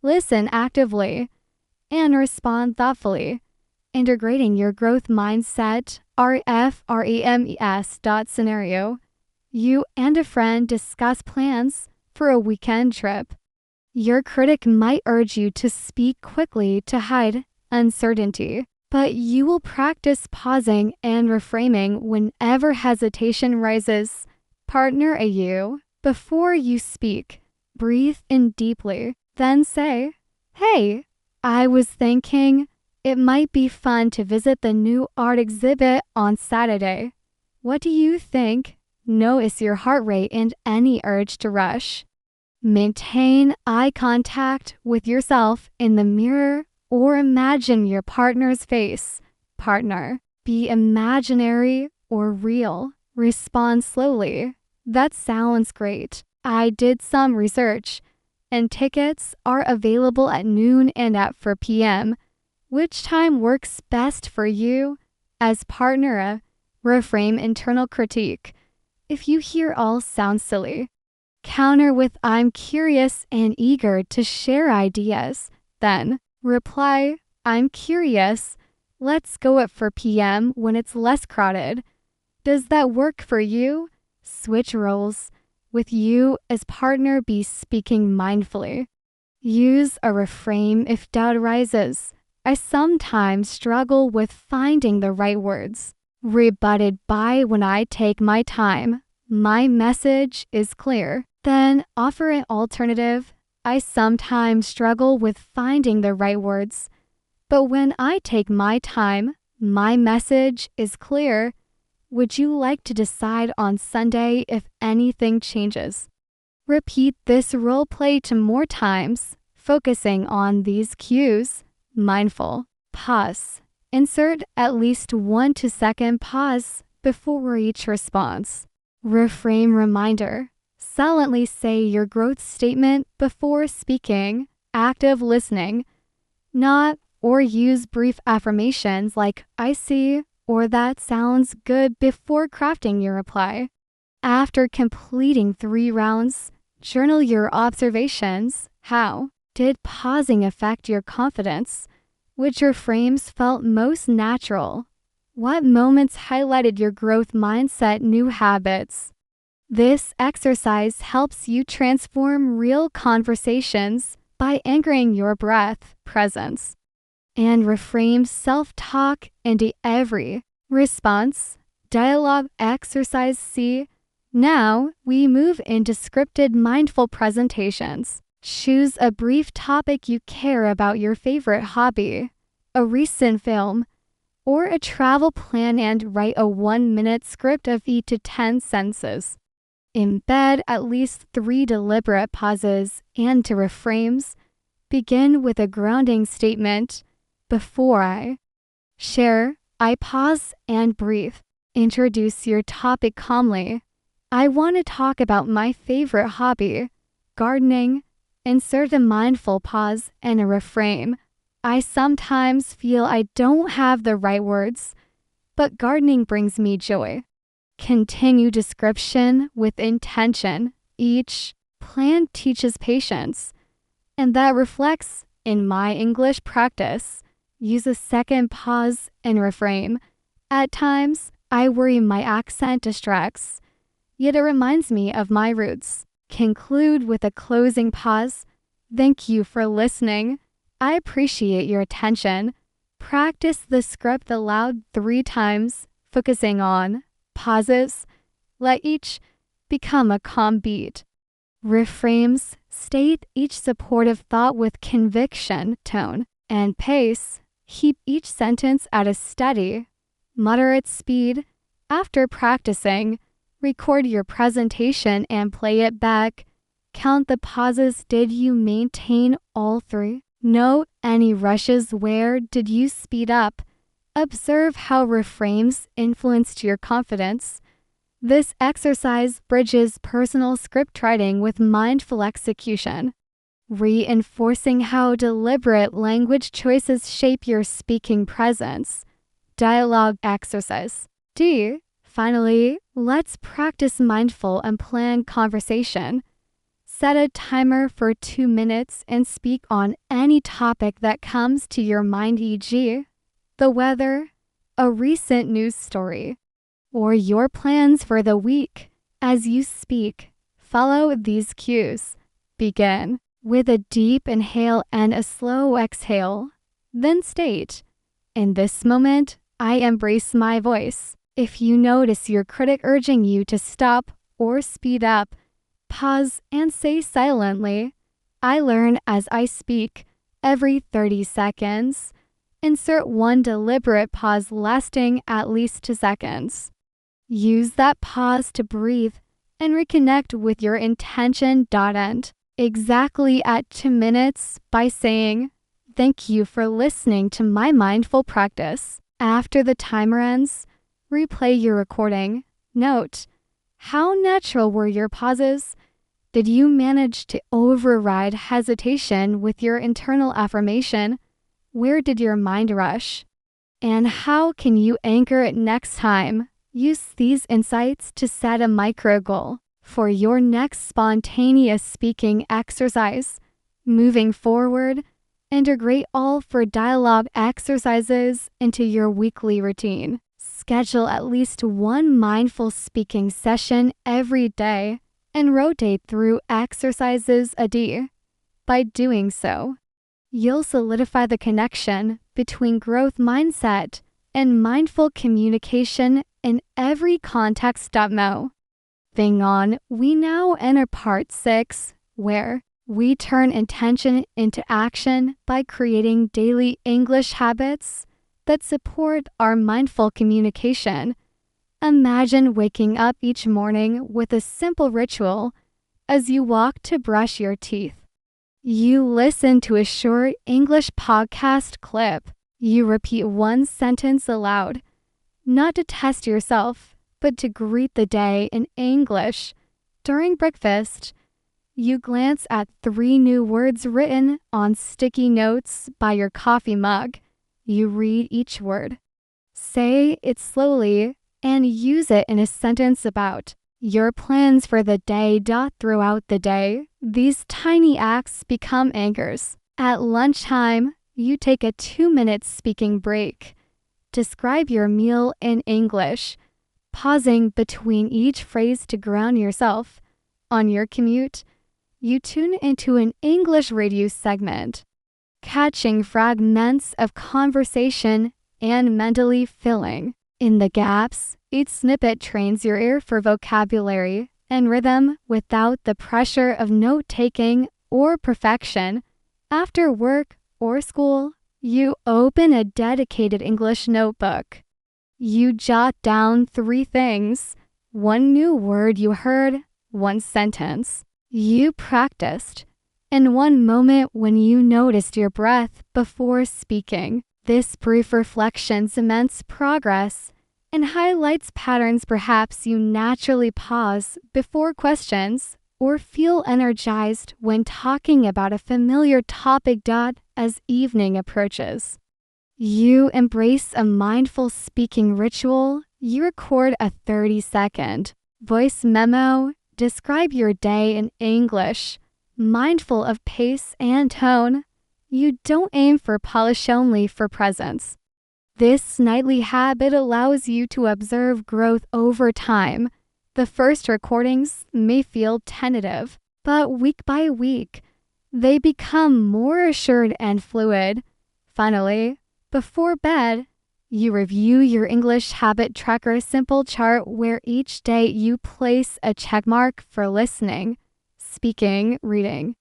listen actively, and respond thoughtfully, integrating your growth mindset. RFREMES. Scenario: you and a friend discuss plans for a weekend trip. Your critic might urge you to speak quickly to hide uncertainty, but you will practice pausing and reframing whenever hesitation rises. Partner a you. Before you speak, breathe in deeply, then say, "Hey, I was thinking it might be fun to visit the new art exhibit on Saturday. What do you think?" Notice your heart rate and any urge to rush. Maintain eye contact with yourself in the mirror or imagine your partner's face. Partner, be imaginary or real. Respond slowly. "That sounds great. I did some research, and tickets are available at noon and at 4 p.m. Which time works best for you?" As partner, reframe internal critique. If you hear all sound silly, counter with "I'm curious and eager to share ideas." Then reply, "I'm curious. Let's go at 4 p.m. when it's less crowded. Does that work for you?" Switch roles. With you as partner, be speaking mindfully. Use a reframe if doubt arises. "I sometimes struggle with finding the right words." Rebutted by, "When I take my time, my message is clear." Then offer an alternative. "I sometimes struggle with finding the right words, but when I take my time, my message is clear. Would you like to decide on Sunday if anything changes?" Repeat this role play to more times, focusing on these cues. Mindful. Pause. Insert at least 1 to 2 pause before each response. Reframe reminder. Silently say your growth statement before speaking. Active listening. Not or use brief affirmations like "I see" or "That sounds good" before crafting your reply. After completing 3 rounds, journal your observations. How did pausing affect your confidence? Which reframes felt most natural? What moments highlighted your growth mindset, new habits? This exercise helps you transform real conversations by anchoring your breath, presence, and reframe self-talk into every response. Dialogue exercise C. Now we move into scripted mindful presentations. Choose a brief topic you care about, your favorite hobby, a recent film, or a travel plan, and write a 1-minute script of 8 to 10 sentences. Embed at least 3 deliberate pauses and to reframes. Begin with a grounding statement. Before I share, I pause and breathe. Introduce your topic calmly. "I want to talk about my favorite hobby, gardening." Insert a mindful pause and a reframe. "I sometimes feel I don't have the right words, but gardening brings me joy." Continue description with intention. Each plant teaches patience, and that reflects in my English practice. Use a second pause and reframe. "At times, I worry my accent distracts, yet it reminds me of my roots." Conclude with a closing pause. "Thank you for listening. I appreciate your attention." Practice the script aloud 3 times, focusing on pauses. Let each become a calm beat. Reframes. State each supportive thought with conviction, tone, and pace. Keep each sentence at a steady, moderate speed. After practicing, record your presentation and play it back. Count the pauses. Did you maintain all 3? Note any rushes. Where did you speed up? Observe how reframes influenced your confidence. This exercise bridges personal script writing with mindful execution, reinforcing how deliberate language choices shape your speaking presence. Dialogue exercise D. Finally, let's practice mindful and planned conversation. Set a timer for 2 minutes and speak on any topic that comes to your mind, e.g., the weather, a recent news story, or your plans for the week. As you speak, follow these cues. Begin. with a deep inhale and a slow exhale. Then state, "In this moment, I embrace my voice." If you notice your critic urging you to stop or speed up, pause and say silently, "I learn as I speak," every 30 seconds. Insert one deliberate pause lasting at least 2 seconds. Use that pause to breathe and reconnect with your intention. End exactly at 2 minutes by saying, "Thank you for listening to my mindful practice." After the timer ends, replay your recording. Note, how natural were your pauses? Did you manage to override hesitation with your internal affirmation? Where did your mind rush? And how can you anchor it next time? Use these insights to set a micro goal for your next spontaneous speaking exercise. Moving forward, integrate all for dialogue exercises into your weekly routine. Schedule at least one mindful speaking session every day and rotate through exercises a day. By doing so, you'll solidify the connection between growth mindset and mindful communication in every context. Moving on, we now enter part 6, where we turn intention into action by creating daily English habits that support our mindful communication. Imagine waking up each morning with a simple ritual. As you walk to brush your teeth, you listen to a short English podcast clip. You repeat one sentence aloud, not to test yourself, but to greet the day in English. During breakfast, you glance at 3 new words written on sticky notes by your coffee mug. You read each word, say it slowly, and use it in a sentence about your plans for the day. Throughout the day, these tiny acts become anchors. At lunchtime, you take a 2-minute speaking break. Describe your meal in English, pausing between each phrase to ground yourself. On your commute, you tune into an English radio segment, catching fragments of conversation and mentally filling in the gaps. Each snippet trains your ear for vocabulary and rhythm without the pressure of note-taking or perfection. After work or school, you open a dedicated English notebook. You jot down 3 things: 1 new word you heard, 1 sentence you practiced, and 1 moment when you noticed your breath before speaking. This brief reflection cements progress and highlights patterns. Perhaps you naturally pause before questions or feel energized when talking about a familiar topic. As evening approaches, you embrace a mindful speaking ritual. You record a 30-second voice memo. Describe your day in English, mindful of pace and tone. You don't aim for polish, only for presence. This nightly habit allows you to observe growth over time. The first recordings may feel tentative, but week by week, they become more assured and fluid. Finally, before bed, you review your English habit tracker, a simple chart where each day you place a checkmark for listening, speaking, reading,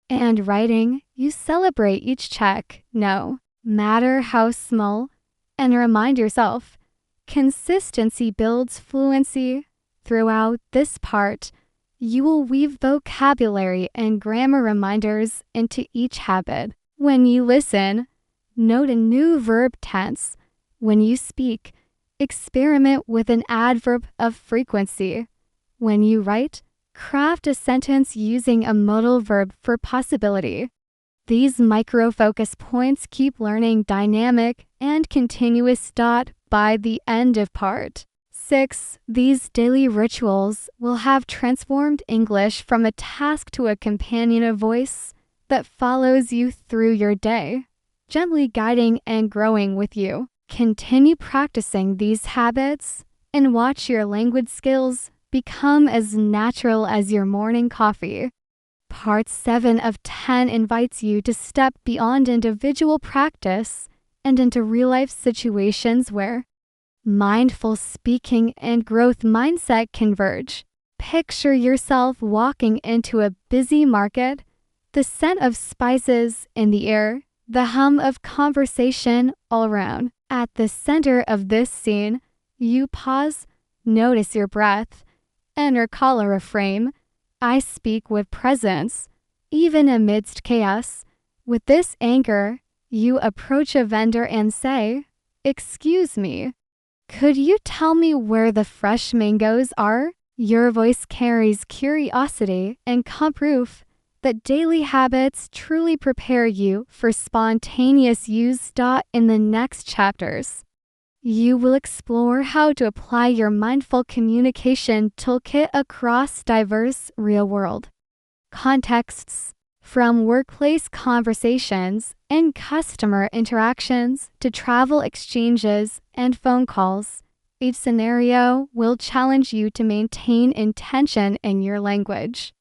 and writing. You celebrate each check, no matter how small, and remind yourself, consistency builds fluency. Throughout this part, you will weave vocabulary and grammar reminders into each habit. When you listen, note a new verb tense. When you speak, experiment with an adverb of frequency. When you write, craft a sentence using a modal verb for possibility. These micro-focus points keep learning dynamic and continuous. By the end of part 6, these daily rituals will have transformed English from a task to a companion, a voice that follows you through your day, gently guiding and growing with you. Continue practicing these habits and watch your language skills become as natural as your morning coffee. Part 7 of 10 invites you to step beyond individual practice and into real-life situations where mindful speaking and growth mindset converge. Picture yourself walking into a busy market, the scent of spices in the air, the hum of conversation all around. At the center of this scene, you pause, notice your breath, and recall a refrain. I speak with presence, even amidst chaos. With this anchor, you approach a vendor and say, "Excuse me, could you tell me where the fresh mangoes are?" Your voice carries curiosity and proof that daily habits truly prepare you for spontaneous use. In the next chapters, you will explore how to apply your mindful communication toolkit across diverse real-world contexts, from workplace conversations and customer interactions to travel exchanges and phone calls. Each scenario will challenge you to maintain intention in your language.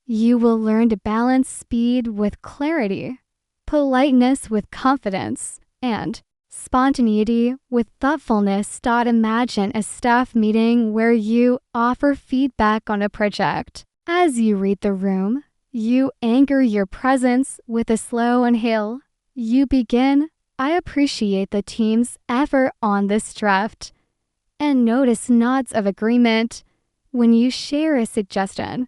You will learn to balance speed with clarity, politeness with confidence, and spontaneity with thoughtfulness. Imagine a staff meeting where you offer feedback on a project. As you read the room, you anchor your presence with a slow inhale. You begin, "I appreciate the team's effort on this draft," and notice nods of agreement. When you share a suggestion,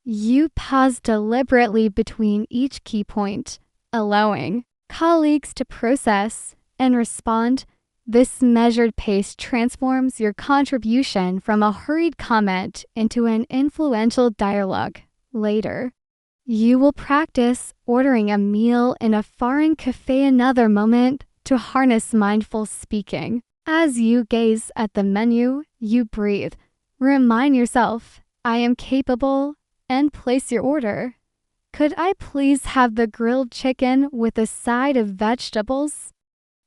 you pause deliberately between each key point, allowing colleagues to process and respond. This measured pace transforms your contribution from a hurried comment into an influential dialogue. Later, you will practice ordering a meal in a foreign cafe. Another moment to harness mindful speaking. As you gaze at the menu, you breathe. Remind yourself, "I am capable," and place your order. "Could I please have the grilled chicken with a side of vegetables?"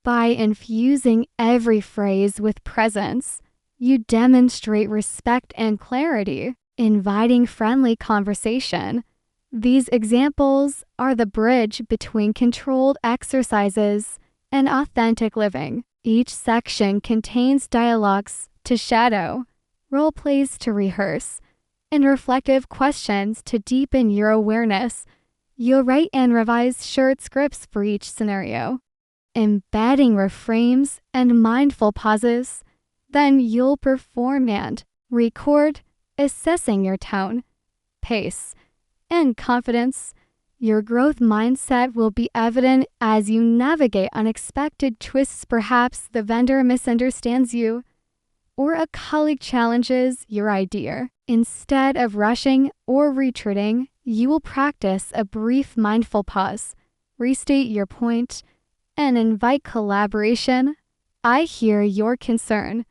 By infusing every phrase with presence, you demonstrate respect and clarity, inviting friendly conversation. These examples are the bridge between controlled exercises and authentic living. Each section contains dialogues to shadow, role plays to rehearse, and reflective questions to deepen your awareness. You'll write and revise short scripts for each scenario, embedding reframes and mindful pauses. Then you'll perform and record, assessing your tone, pace, and confidence. Your growth mindset will be evident as you navigate unexpected twists. Perhaps the vendor misunderstands you, or a colleague challenges your idea. Instead of rushing or retreating, you will practice a brief mindful pause, restate your point, and invite collaboration. "I hear your concern.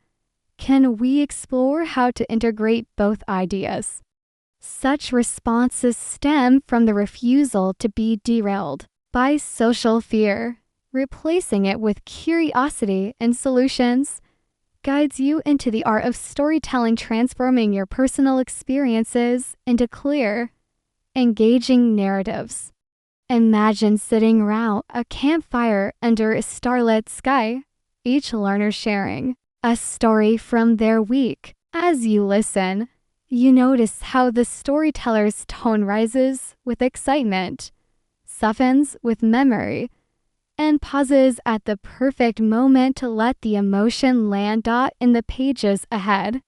Can we explore how to integrate both ideas?" Such responses stem from the refusal to be derailed by social fear. Replacing it with curiosity and solutions guides you into the art of storytelling, transforming your personal experiences into clear, engaging narratives. Imagine sitting around a campfire under a starlit sky, each learner sharing a story from their week. As you listen, you notice how the storyteller's tone rises with excitement, softens with memory, and pauses at the perfect moment to let the emotion land. In the pages ahead,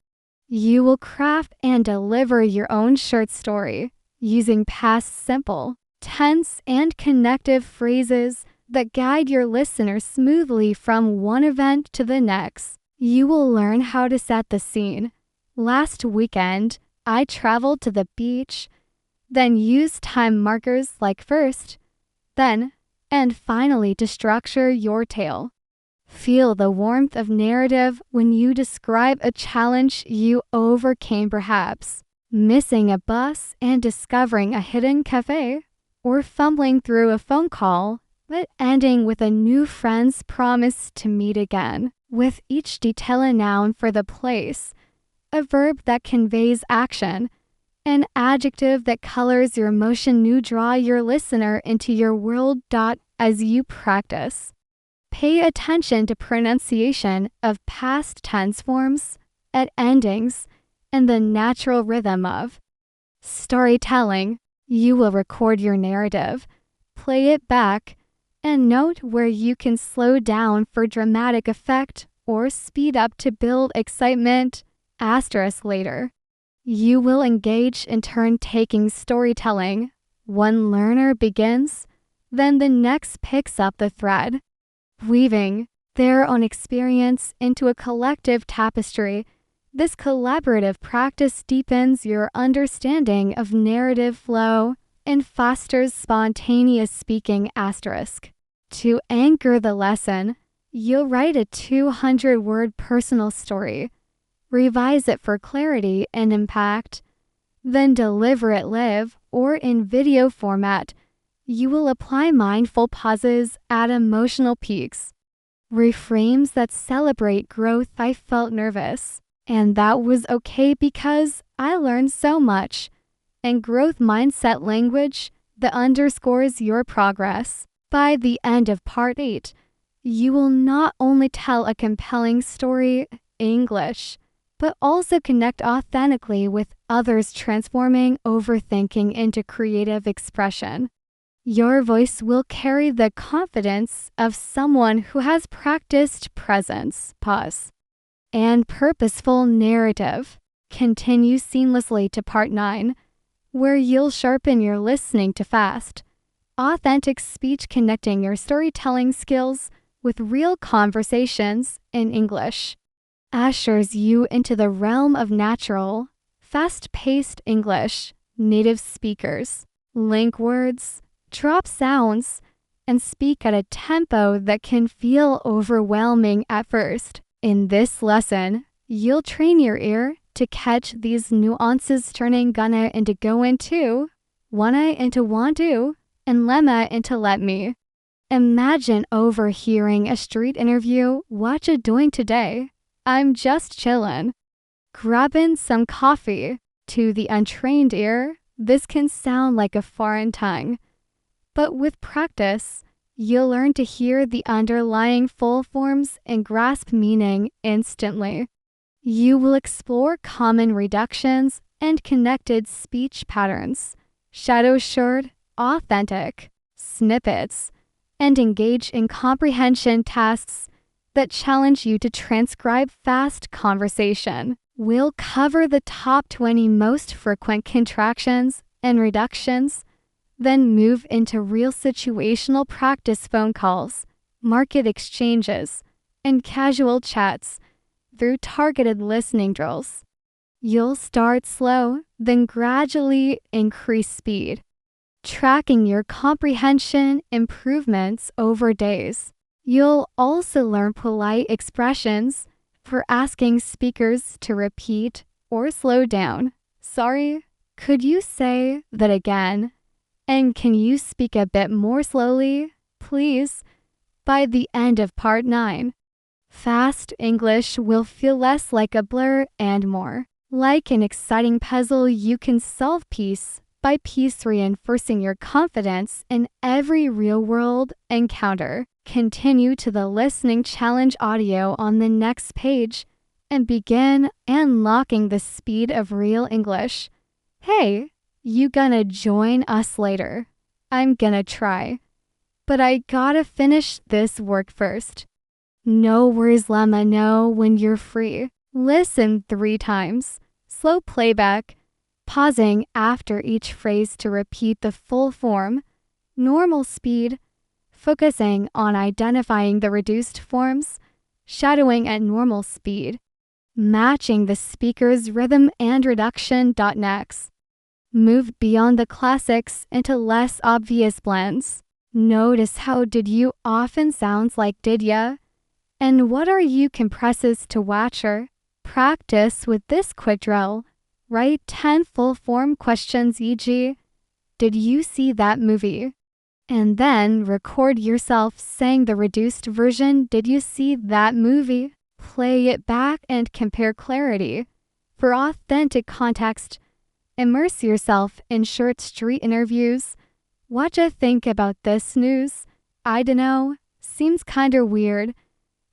you will craft and deliver your own short story using past simple, tense, and connective phrases that guide your listeners smoothly from one event to the next. You will learn how to set the scene. "Last weekend, I traveled to the beach," then use time markers like first, then, and finally to structure your tale. Feel the warmth of narrative when you describe a challenge you overcame, perhaps missing a bus and discovering a hidden cafe, or fumbling through a phone call, but ending with a new friend's promise to meet again. With each detail a noun for the place, a verb that conveys action, An adjective that colors your emotion. You draw your listener into your world. As you practice, pay attention to pronunciation of past tense forms, at endings, and the natural rhythm of storytelling. You will record your narrative, play it back, and note where you can slow down for dramatic effect or speed up to build excitement. Later, you will engage in turn-taking storytelling. One learner begins, then the next picks up the thread, weaving their own experience into a collective tapestry. This collaborative practice deepens your understanding of narrative flow and fosters spontaneous speaking. To anchor the lesson, you'll write a 200-word personal story, revise it for clarity and impact, then deliver it live or in video format. You will apply mindful pauses at emotional peaks, reframes that celebrate growth. I felt nervous, and that was okay because I learned so much. And growth mindset language that underscores your progress. By the end of part 8, you will not only tell a compelling story in English, but also connect authentically with others, transforming overthinking into creative expression. Your voice will carry the confidence of someone who has practiced presence, pause, and purposeful narrative. Continue seamlessly to part 9, where you'll sharpen your listening to fast, authentic speech, connecting your storytelling skills with real conversations in English. Ushers you into the realm of natural, fast-paced English. Native speakers link words, drop sounds, and speak at a tempo that can feel overwhelming at first. In this lesson, you'll train your ear to catch these nuances, turning gonna into go into, wanna into want to, and lemma into let me. Imagine overhearing a street interview. What you doing today? I'm just chillin'. Grabbing some coffee. To the untrained ear, this can sound like a foreign tongue. But with practice, you'll learn to hear the underlying full forms and grasp meaning instantly. You will explore common reductions and connected speech patterns, shadow-short, authentic snippets, and engage in comprehension tasks that challenge you to transcribe fast conversation. We'll cover the top 20 most frequent contractions and reductions, then move into real situational practice phone calls, market exchanges, and casual chats through targeted listening drills. You'll start slow, then gradually increase speed, tracking your comprehension improvements over days. You'll also learn polite expressions for asking speakers to repeat or slow down. Sorry, could you say that again? And can you speak a bit more slowly, please? By the end of part 9, fast English will feel less like a blur and more like an exciting puzzle you can solve piece by piece, reinforcing your confidence in every real-world encounter. Continue to the listening challenge audio on the next page and begin unlocking the speed of real English. Hey, you gonna join us later? I'm gonna try, but I gotta finish this work first. No worries, lemma, know when you're free. Listen 3 times. Slow playback, pausing after each phrase to repeat the full form. Normal speed, focusing on identifying the reduced forms. Shadowing at normal speed, matching the speaker's rhythm and reduction. Next, move beyond the classics into less obvious blends. Notice how did you often sounds like did ya, and what are you compresses to watcher. Practice with this quick drill. Write 10 full form questions, e.g., did you see that movie? And then record yourself saying the reduced version, did you see that movie? Play it back and compare clarity for authentic context Immerse yourself in short street interviews. Whatcha think about this news? I dunno. Seems kinda weird.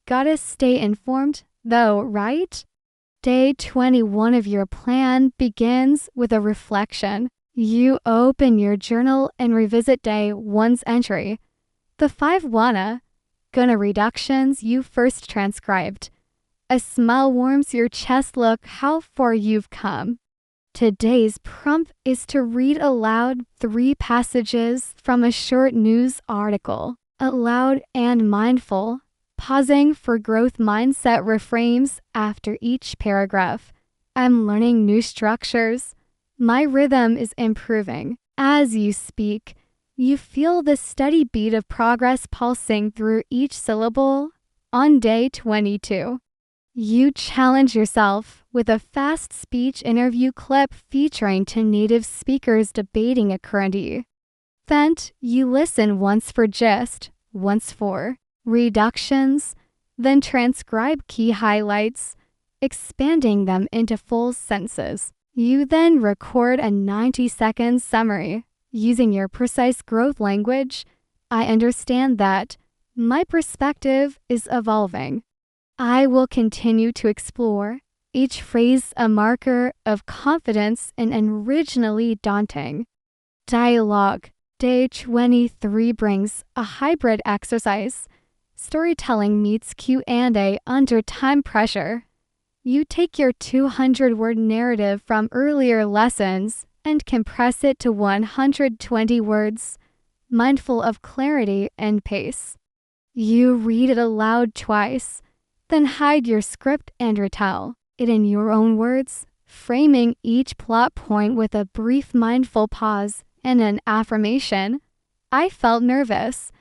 Gotta stay informed, though, right? Day 21 of your plan begins with a reflection. You open your journal and revisit day 1's entry. The 5 gonna reductions you first transcribed. A smile warms your chest. Look how far you've come. Today's prompt is to read aloud 3 passages from a short news article. Aloud and mindful, pausing for growth mindset reframes after each paragraph. I'm learning new structures. My rhythm is improving. As you speak, you feel the steady beat of progress pulsing through each syllable. On day 22, you challenge yourself with a fast speech interview clip featuring 2 native speakers debating a current issue. Then, you listen once for gist, once for reductions, then transcribe key highlights, expanding them into full sentences. You then record a 90-second summary using your precise growth language. I understand that my perspective is evolving. I will continue to explore, each phrase a marker of confidence and originally daunting. Dialogue. Day 23 brings a hybrid exercise. Storytelling meets Q&A under time pressure. You take your 200-word narrative from earlier lessons and compress it to 120 words, mindful of clarity and pace. You read it aloud twice, then hide your script and retell it in your own words, framing each plot point with a brief mindful pause and an affirmation. I felt nervous,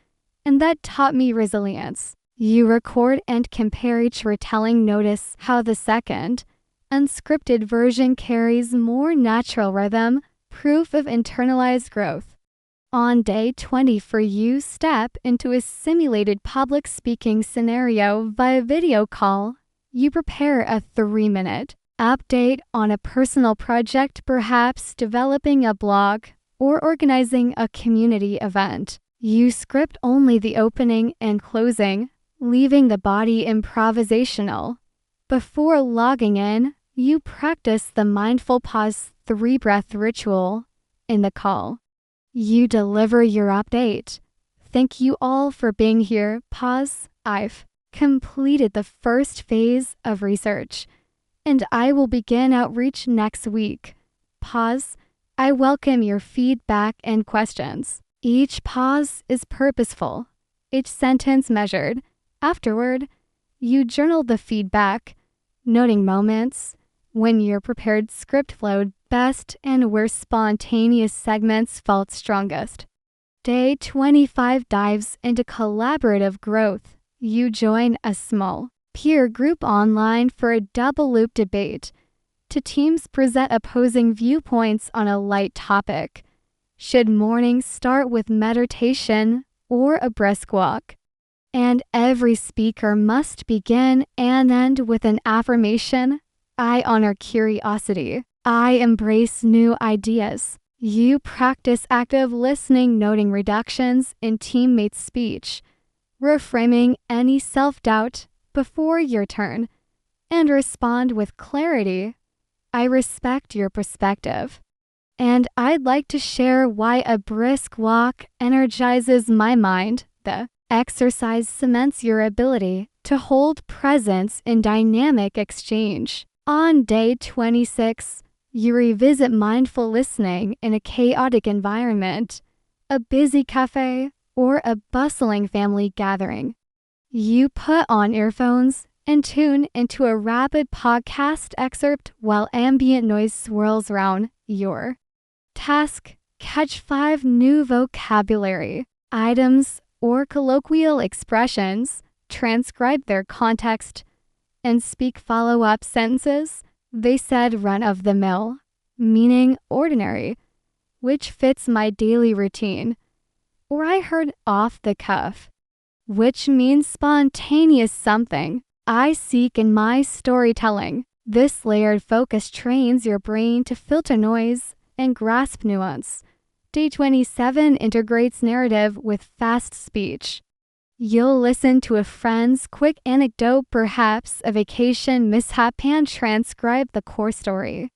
and that taught me resilience. You record and compare each retelling. Notice how the second, unscripted version carries more natural rhythm, proof of internalized growth. On day 20 for you, step into a simulated public speaking scenario via video call. You prepare a 3-minute update on a personal project, perhaps developing a blog or organizing a community event. You script only the opening and closing, leaving the body improvisational. Before logging in, you practice the mindful pause 3-breath ritual in the call. You deliver your update. Thank you all for being here. Pause. I've completed the first phase of research, and I will begin outreach next week. Pause. I welcome your feedback and questions. Each pause is purposeful, each sentence measured. Afterward, you journal the feedback, noting moments when your prepared script flowed best and where spontaneous segments felt strongest. Day 25 dives into collaborative growth. You join a small peer group online for a double loop debate. 2 teams present opposing viewpoints on a light topic. Should morning start with meditation or a brisk walk? And every speaker must begin and end with an affirmation. I honor curiosity. I embrace new ideas. You practice active listening, noting reductions in teammates' speech, reframing any self-doubt before your turn, and respond with clarity. I respect your perspective, and I'd like to share why a brisk walk energizes my mind. The exercise cements your ability to hold presence in dynamic exchange. On day 26, you revisit mindful listening in a chaotic environment, a busy cafe, or a bustling family gathering. You put on earphones and tune into a rapid podcast excerpt while ambient noise swirls around your task. Catch 5 new vocabulary items or colloquial expressions, transcribe their context, and speak follow-up sentences. They said run-of-the-mill, meaning ordinary, which fits my daily routine. Or I heard off the cuff, which means spontaneous something I seek in my storytelling. This layered focus trains your brain to filter noise and grasp nuance. Day 27 integrates narrative with fast speech. You'll listen to a friend's quick anecdote, perhaps a vacation mishap, and transcribe the core story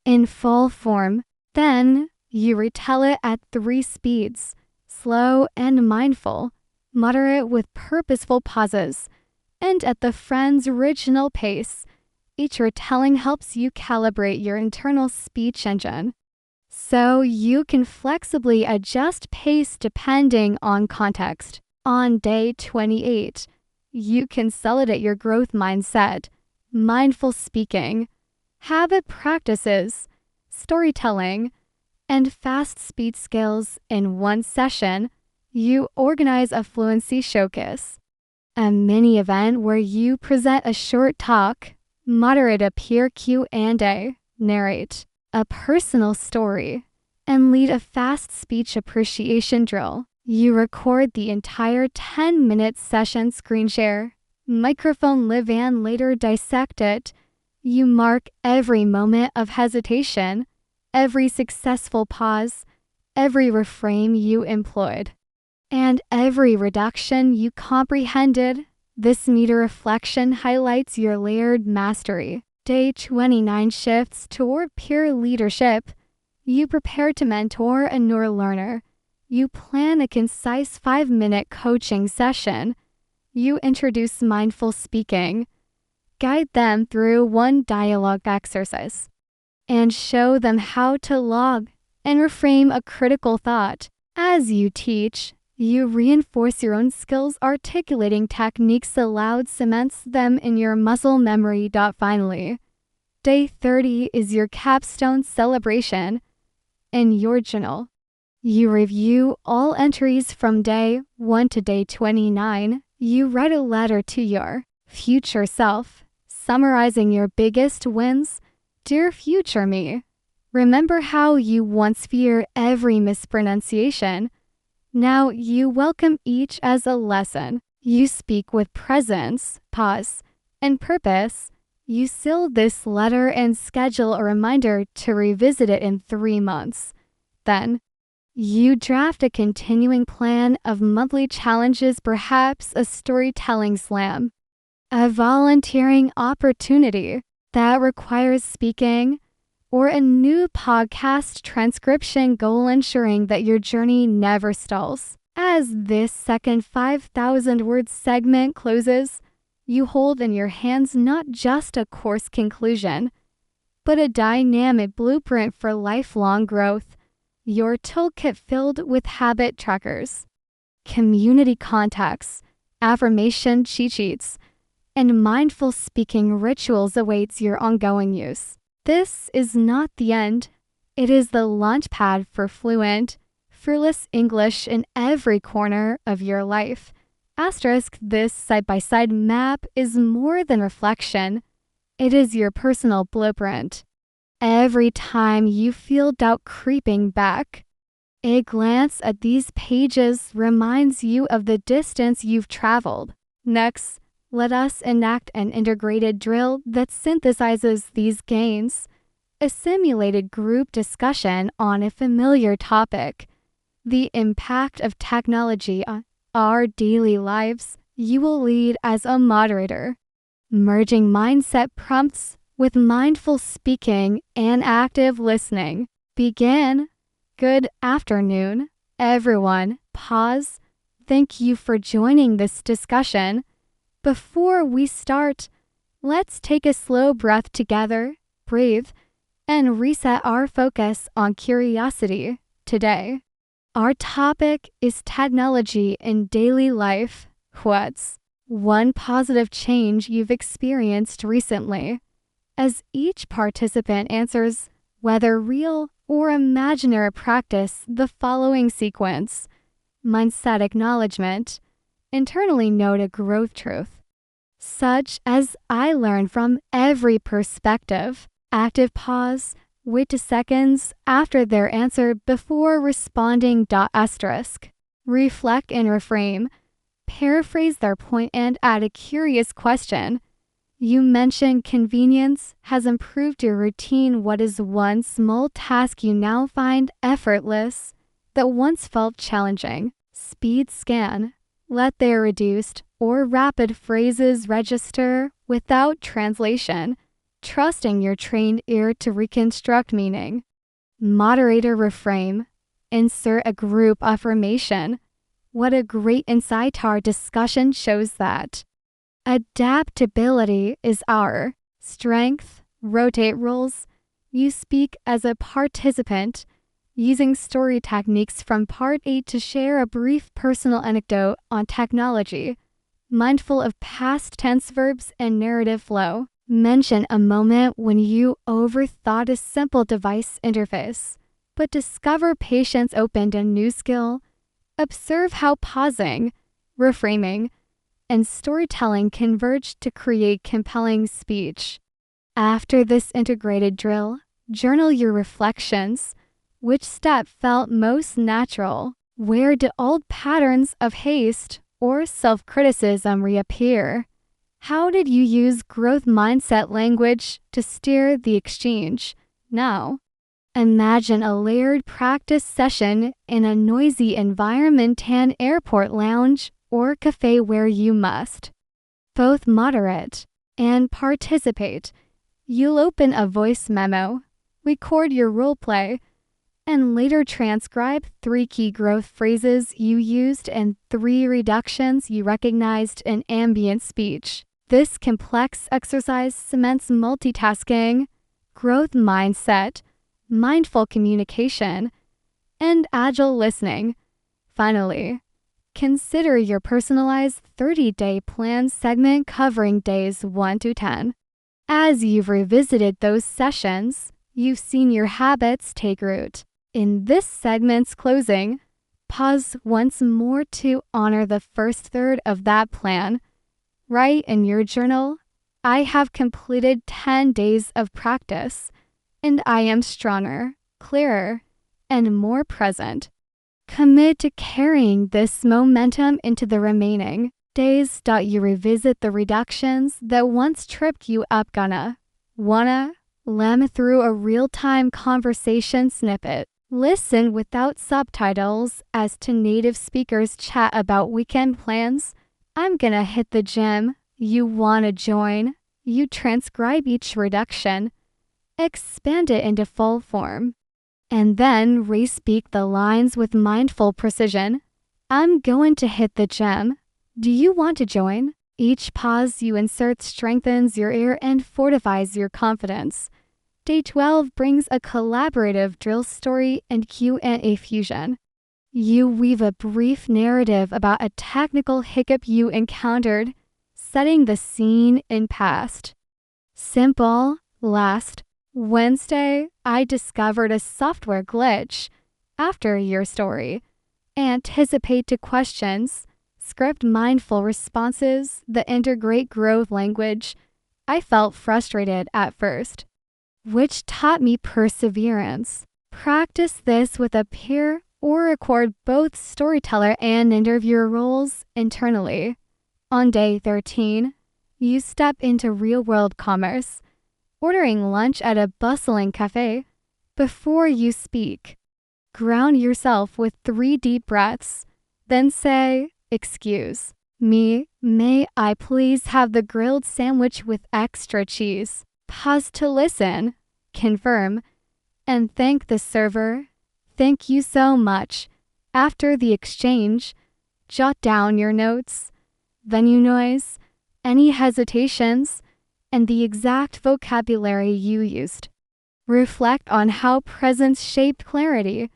in full form. Then you retell it at 3 speeds: slow and mindful, moderate with purposeful pauses, and at the friend's original pace. Each retelling helps you calibrate your internal speech engine, so you can flexibly adjust pace depending on context. On day 28, you consolidate your growth mindset, mindful speaking, habit practices, storytelling, and fast speech skills in one session. You organize a fluency showcase, a mini event where you present a short talk, moderate a peer Q&A, narrate a personal story, and lead a fast speech appreciation drill. You record the entire 10-minute session, screen share, microphone live, and later dissect it. You mark every moment of hesitation, every successful pause, every reframe you employed, and every reduction you comprehended. This meta reflection highlights your layered mastery. Day 29 shifts toward peer leadership. You prepare to mentor a newer learner. You plan a concise 5-minute coaching session. You introduce mindful speaking, guide them through one dialogue exercise, and show them how to log and reframe a critical thought. As you teach, you reinforce your own skills. Articulating techniques aloud cements them in your muscle memory. Finally, day 30 is your capstone celebration. In your journal, you review all entries from day 1 to day 29. You write a letter to your future self, summarizing your biggest wins. Dear future me, remember how you once feared every mispronunciation? Now you welcome each as a lesson. You speak with presence, pause, and purpose. You seal this letter and schedule a reminder to revisit it in 3 months. Then, you draft a continuing plan of monthly challenges, perhaps a storytelling slam, a volunteering opportunity that requires speaking, or a new podcast transcription goal, ensuring that your journey never stalls. As this second 5,000-word segment closes, you hold in your hands not just a course conclusion, but a dynamic blueprint for lifelong growth. Your toolkit filled with habit trackers, community contacts, affirmation cheat sheets, and mindful speaking rituals awaits your ongoing use. This is not the end. It is the launchpad for fluent, fearless English in every corner of your life. Asterisk, this side-by-side map is more than reflection. It is your personal blueprint. Every time you feel doubt creeping back, a glance at these pages reminds you of the distance you've traveled. Next, let us enact an integrated drill that synthesizes these gains. A simulated group discussion on a familiar topic, the impact of technology on our daily lives. You will lead as a moderator, merging mindset prompts with mindful speaking and active listening. Begin. Good afternoon, everyone. Pause. Thank you for joining this discussion. Before we start, let's take a slow breath together, breathe, and reset our focus on curiosity. Today, our topic is technology in daily life. What's one positive change you've experienced recently? As each participant answers, whether real or imaginary, practice the following sequence: mindset acknowledgement, internally note a growth truth, such as I learn from every perspective. Active pause, wait 2 seconds after their answer before responding. Asterisk, reflect and reframe, paraphrase their point and add a curious question. You mentioned convenience has improved your routine. What is one small task you now find effortless that once felt challenging? Speed scan. Let their reduced or rapid phrases register without translation, trusting your trained ear to reconstruct meaning. Moderator reframe. Insert a group affirmation. What a great insight. Our discussion shows that adaptability is our strength. Rotate roles. You speak as a participant, using story techniques from Part 8 to share a brief personal anecdote on technology. Mindful of past tense verbs and narrative flow. Mention a moment when you overthought a simple device interface, but discover patience opened a new skill. Observe how pausing, reframing, and storytelling converge to create compelling speech. After this integrated drill, journal your reflections. Which step felt most natural? Where did old patterns of haste or self-criticism reappear? How did you use growth mindset language to steer the exchange? Now, imagine a layered practice session in a noisy environment, an airport lounge or cafe where you must both moderate and participate. You'll open a voice memo, record your role play, and later transcribe 3 key growth phrases you used and 3 reductions you recognized in ambient speech. This complex exercise cements multitasking, growth mindset, mindful communication, and agile listening. Finally, consider your personalized 30-day plan segment covering days 1 to 10. As you've revisited those sessions, you've seen your habits take root. In this segment's closing, pause once more to honor the first third of that plan. Write in your journal, I have completed 10 days of practice, and I am stronger, clearer, and more present. Commit to carrying this momentum into the remaining days. You revisit the reductions that once tripped you up. Wanna lem through a real-time conversation snippet. Listen without subtitles as to native speakers chat about weekend plans. I'm gonna hit the gym. You wanna join? You transcribe each reduction, expand it into full form, and then re-speak the lines with mindful precision. I'm going to hit the gym. Do you want to join? Each pause you insert strengthens your ear and fortifies your confidence. Day 12 brings a collaborative drill story and Q&A fusion. You weave a brief narrative about a technical hiccup you encountered, setting the scene in past. Simple. Last Wednesday, I discovered a software glitch. After your story, anticipate to questions, script mindful responses that integrate growth language. I felt frustrated at first, which taught me perseverance. Practice this with a peer or record both storyteller and interviewer roles internally. On day 13, you step into real-world commerce, ordering lunch at a bustling cafe. Before you speak, ground yourself with 3 deep breaths, then say, "Excuse me, may I please have the grilled sandwich with extra cheese?" Pause to listen, confirm, and thank the server. Thank you so much. After the exchange, jot down your notes, venue noise, any hesitations, and the exact vocabulary you used. Reflect on how presence shaped clarity.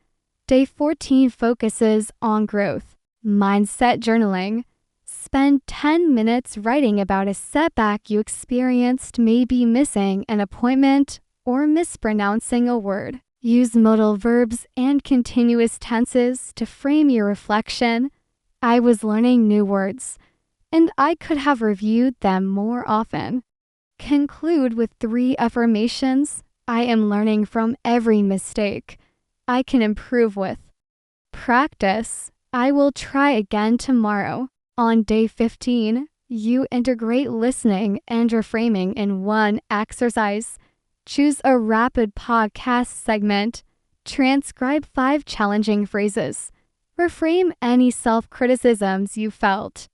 Day 14 focuses on growth. Mindset journaling. Spend 10 minutes writing about a setback you experienced, maybe missing an appointment or mispronouncing a word. Use modal verbs and continuous tenses to frame your reflection. I was learning new words, and I could have reviewed them more often. Conclude with 3 affirmations. I am learning from every mistake I can improve with. Practice. I will try again tomorrow. On day 15, You integrate listening and reframing in one exercise. Choose a rapid podcast segment. Transcribe 5 challenging phrases. Reframe any self-criticisms you felt.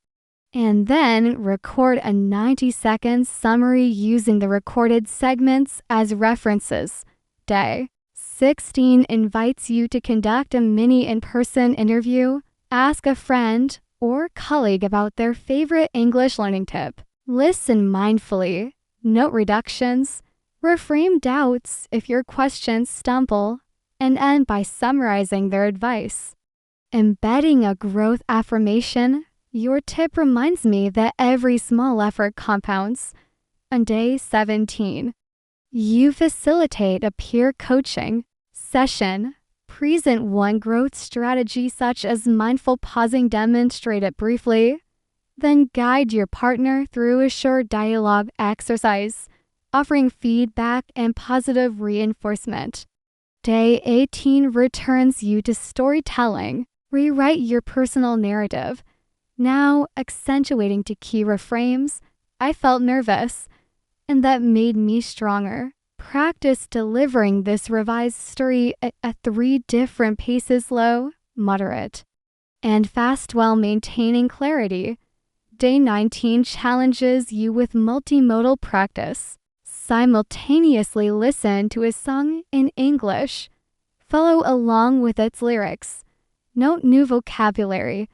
And then record a 90-second summary using the recorded segments as references. Day 16 invites you to conduct a mini in-person interview. Ask a friend or colleague about their favorite English learning tip. Listen mindfully. Note reductions. Reframe doubts if your questions stumble. And end by summarizing their advice. Embedding a growth affirmation. Your tip reminds me that every small effort compounds. On day 17, you facilitate a peer coaching session. Present one growth strategy such as mindful pausing, demonstrate it briefly. Then guide your partner through a short dialogue exercise, offering feedback and positive reinforcement. Day 18 returns you to storytelling. Rewrite your personal narrative. Now accentuating to key reframes. I felt nervous, and that made me stronger. Practice delivering this revised story at 3 different paces: low, moderate, and fast while maintaining clarity. Day 19 challenges you with multimodal practice. Simultaneously listen to a song in English. Follow along with its lyrics. Note new vocabulary.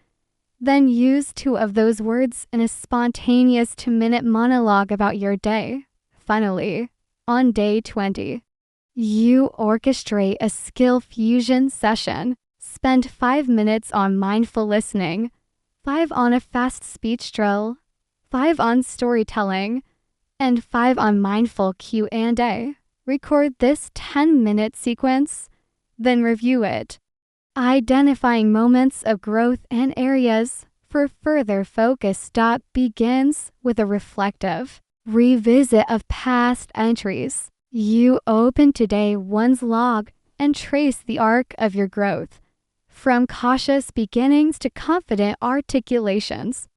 Then use 2 of those words in a spontaneous 2-minute monologue about your day. Finally, on day 20, you orchestrate a skill fusion session. Spend 5 minutes on mindful listening, 5 on a fast speech drill, 5 on storytelling, and 5 on mindful Q&A. Record this 10-minute sequence, then review it, identifying moments of growth and areas for further focus. Begins with a reflective revisit of past entries. You open today one's log and trace the arc of your growth, from cautious beginnings to confident articulations.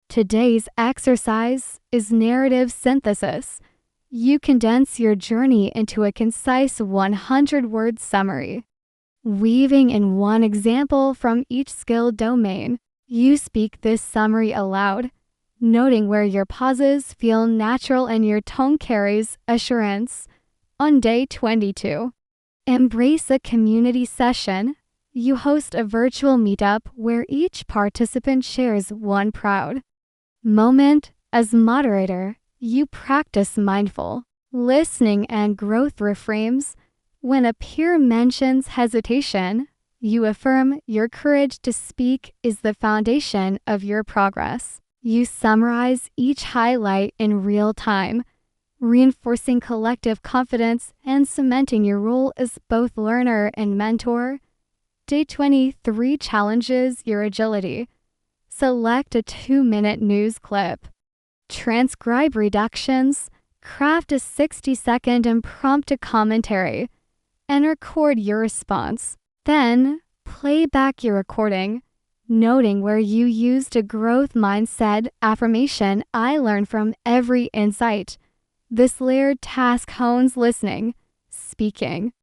Today's exercise is narrative synthesis. You condense your journey into a concise 100-word summary. Weaving in one example from each skill domain, you speak this summary aloud, noting where your pauses feel natural and your tone carries assurance. On day 22, embrace a community session. You host a virtual meetup where each participant shares one proud moment. As moderator, you practice mindful listening and growth reframes. When a peer mentions hesitation, you affirm your courage to speak is the foundation of your progress. You summarize each highlight in real time, reinforcing collective confidence and cementing your role as both learner and mentor. Day 23 challenges your agility. Select a 2-minute news clip. Transcribe reductions. Craft a 60-second impromptu commentary and record your response. Then, play back your recording, noting where you used a growth mindset affirmation. I learn from every insight. This layered task hones listening, speaking,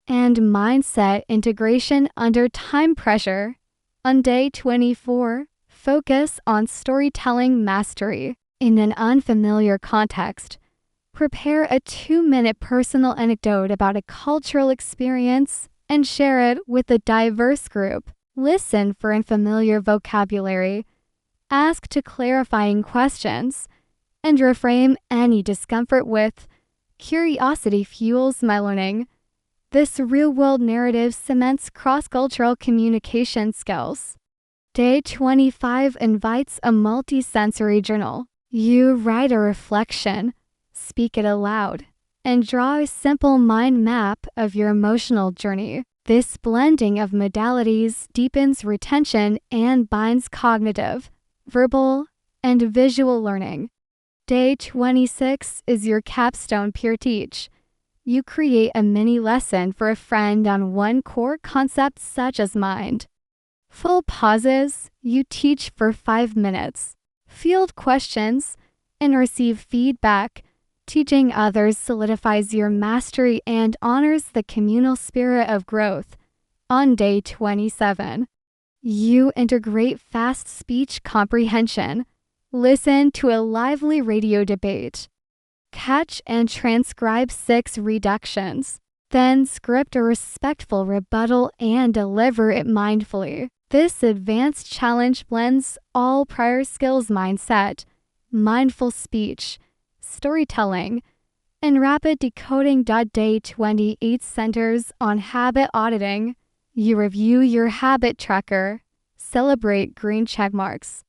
and mindset integration under time pressure. On day 24, focus on storytelling mastery. In an unfamiliar context, prepare a 2-minute personal anecdote about a cultural experience and share it with a diverse group. Listen for unfamiliar vocabulary, ask to clarifying questions, and reframe any discomfort with curiosity fuels my learning. This real-world narrative cements cross-cultural communication skills. Day 25 invites a multi-sensory journal. You write a reflection, speak it aloud, and draw a simple mind map of your emotional journey. This blending of modalities deepens retention and binds cognitive, verbal, and visual learning. Day 26 is your capstone peer teach. You create a mini lesson for a friend on one core concept such as mind. Full pauses, you teach for 5 minutes. field questions, and receive feedback. Teaching others solidifies your mastery and honors the communal spirit of growth. On day 27, you integrate fast speech comprehension. Listen to a lively radio debate. Catch and transcribe 6 reductions. Then script a respectful rebuttal and deliver it mindfully. This advanced challenge blends all prior skills: mindset, mindful speech, storytelling, and rapid decoding. Day 28 centers on habit auditing. You review your habit tracker, celebrate green check marks,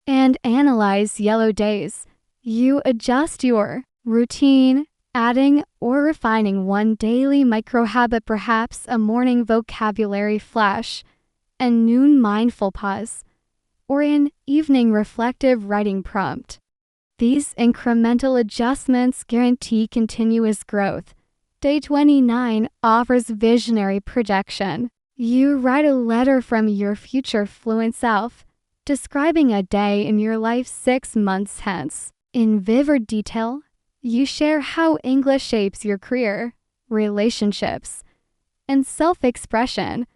and analyze yellow days. You adjust your routine, adding or refining one daily micro habit, perhaps a morning vocabulary flash, a noon mindful pause, or an evening reflective writing prompt. These incremental adjustments guarantee continuous growth. Day 29 offers visionary projection. You write a letter from your future fluent self, describing a day in your life 6 months hence. In vivid detail, you share how English shapes your career, relationships, and self-expression.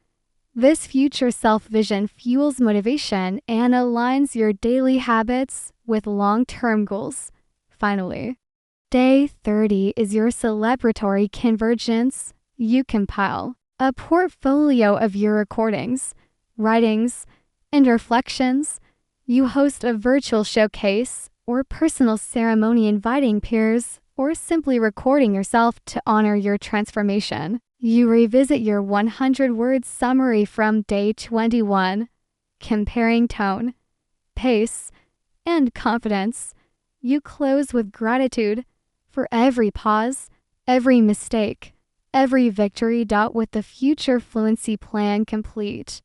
This future self-vision fuels motivation and aligns your daily habits with long-term goals. Finally, day 30 is your celebratory convergence. You compile a portfolio of your recordings, writings, and reflections. You host a virtual showcase or personal ceremony, inviting peers or simply recording yourself to honor your transformation. You revisit your 100-word summary from day 21, comparing tone, pace, and confidence. You close with gratitude for every pause, every mistake, every victory. With the future fluency plan complete,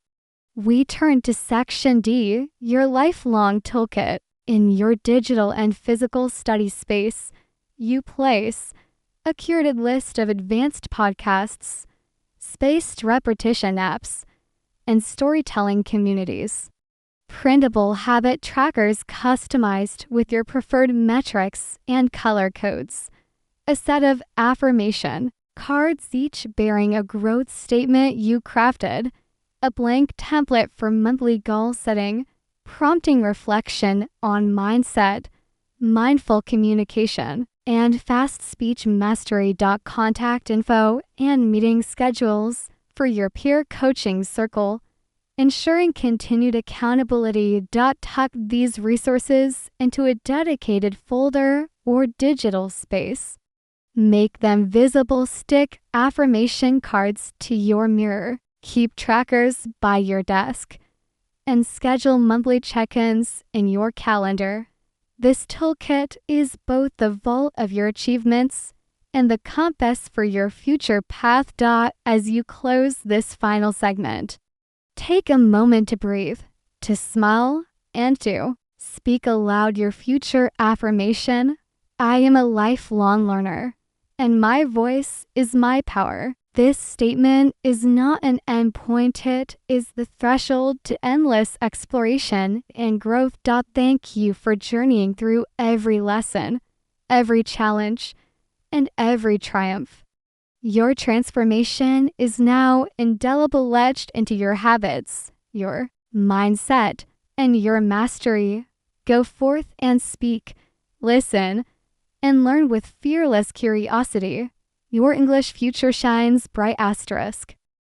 we turn to section D, your lifelong toolkit. In your digital and physical study space, you place a curated list of advanced podcasts, spaced repetition apps, and storytelling communities. Printable habit trackers customized with your preferred metrics and color codes. A set of affirmation cards, each bearing a growth statement you crafted. A blank template for monthly goal setting, prompting reflection on mindset, mindful communication, and fast speech mastery. Contact info and meeting schedules for your peer coaching circle, ensuring continued accountability. Tuck these resources into a dedicated folder or digital space. Make them visible. Stick affirmation cards to your mirror. Keep trackers by your desk, and schedule monthly check-ins in your calendar. This toolkit is both the vault of your achievements and the compass for your future path. As you close this final segment, take a moment to breathe, to smile, and to speak aloud your future affirmation. I am a lifelong learner, and my voice is my power. This statement is not an endpoint, it is the threshold to endless exploration and growth. Thank you for journeying through every lesson, every challenge, and every triumph. Your transformation is now indelible etched into your habits, your mindset, and your mastery. Go forth and speak, listen, and learn with fearless curiosity. Your English future shines bright.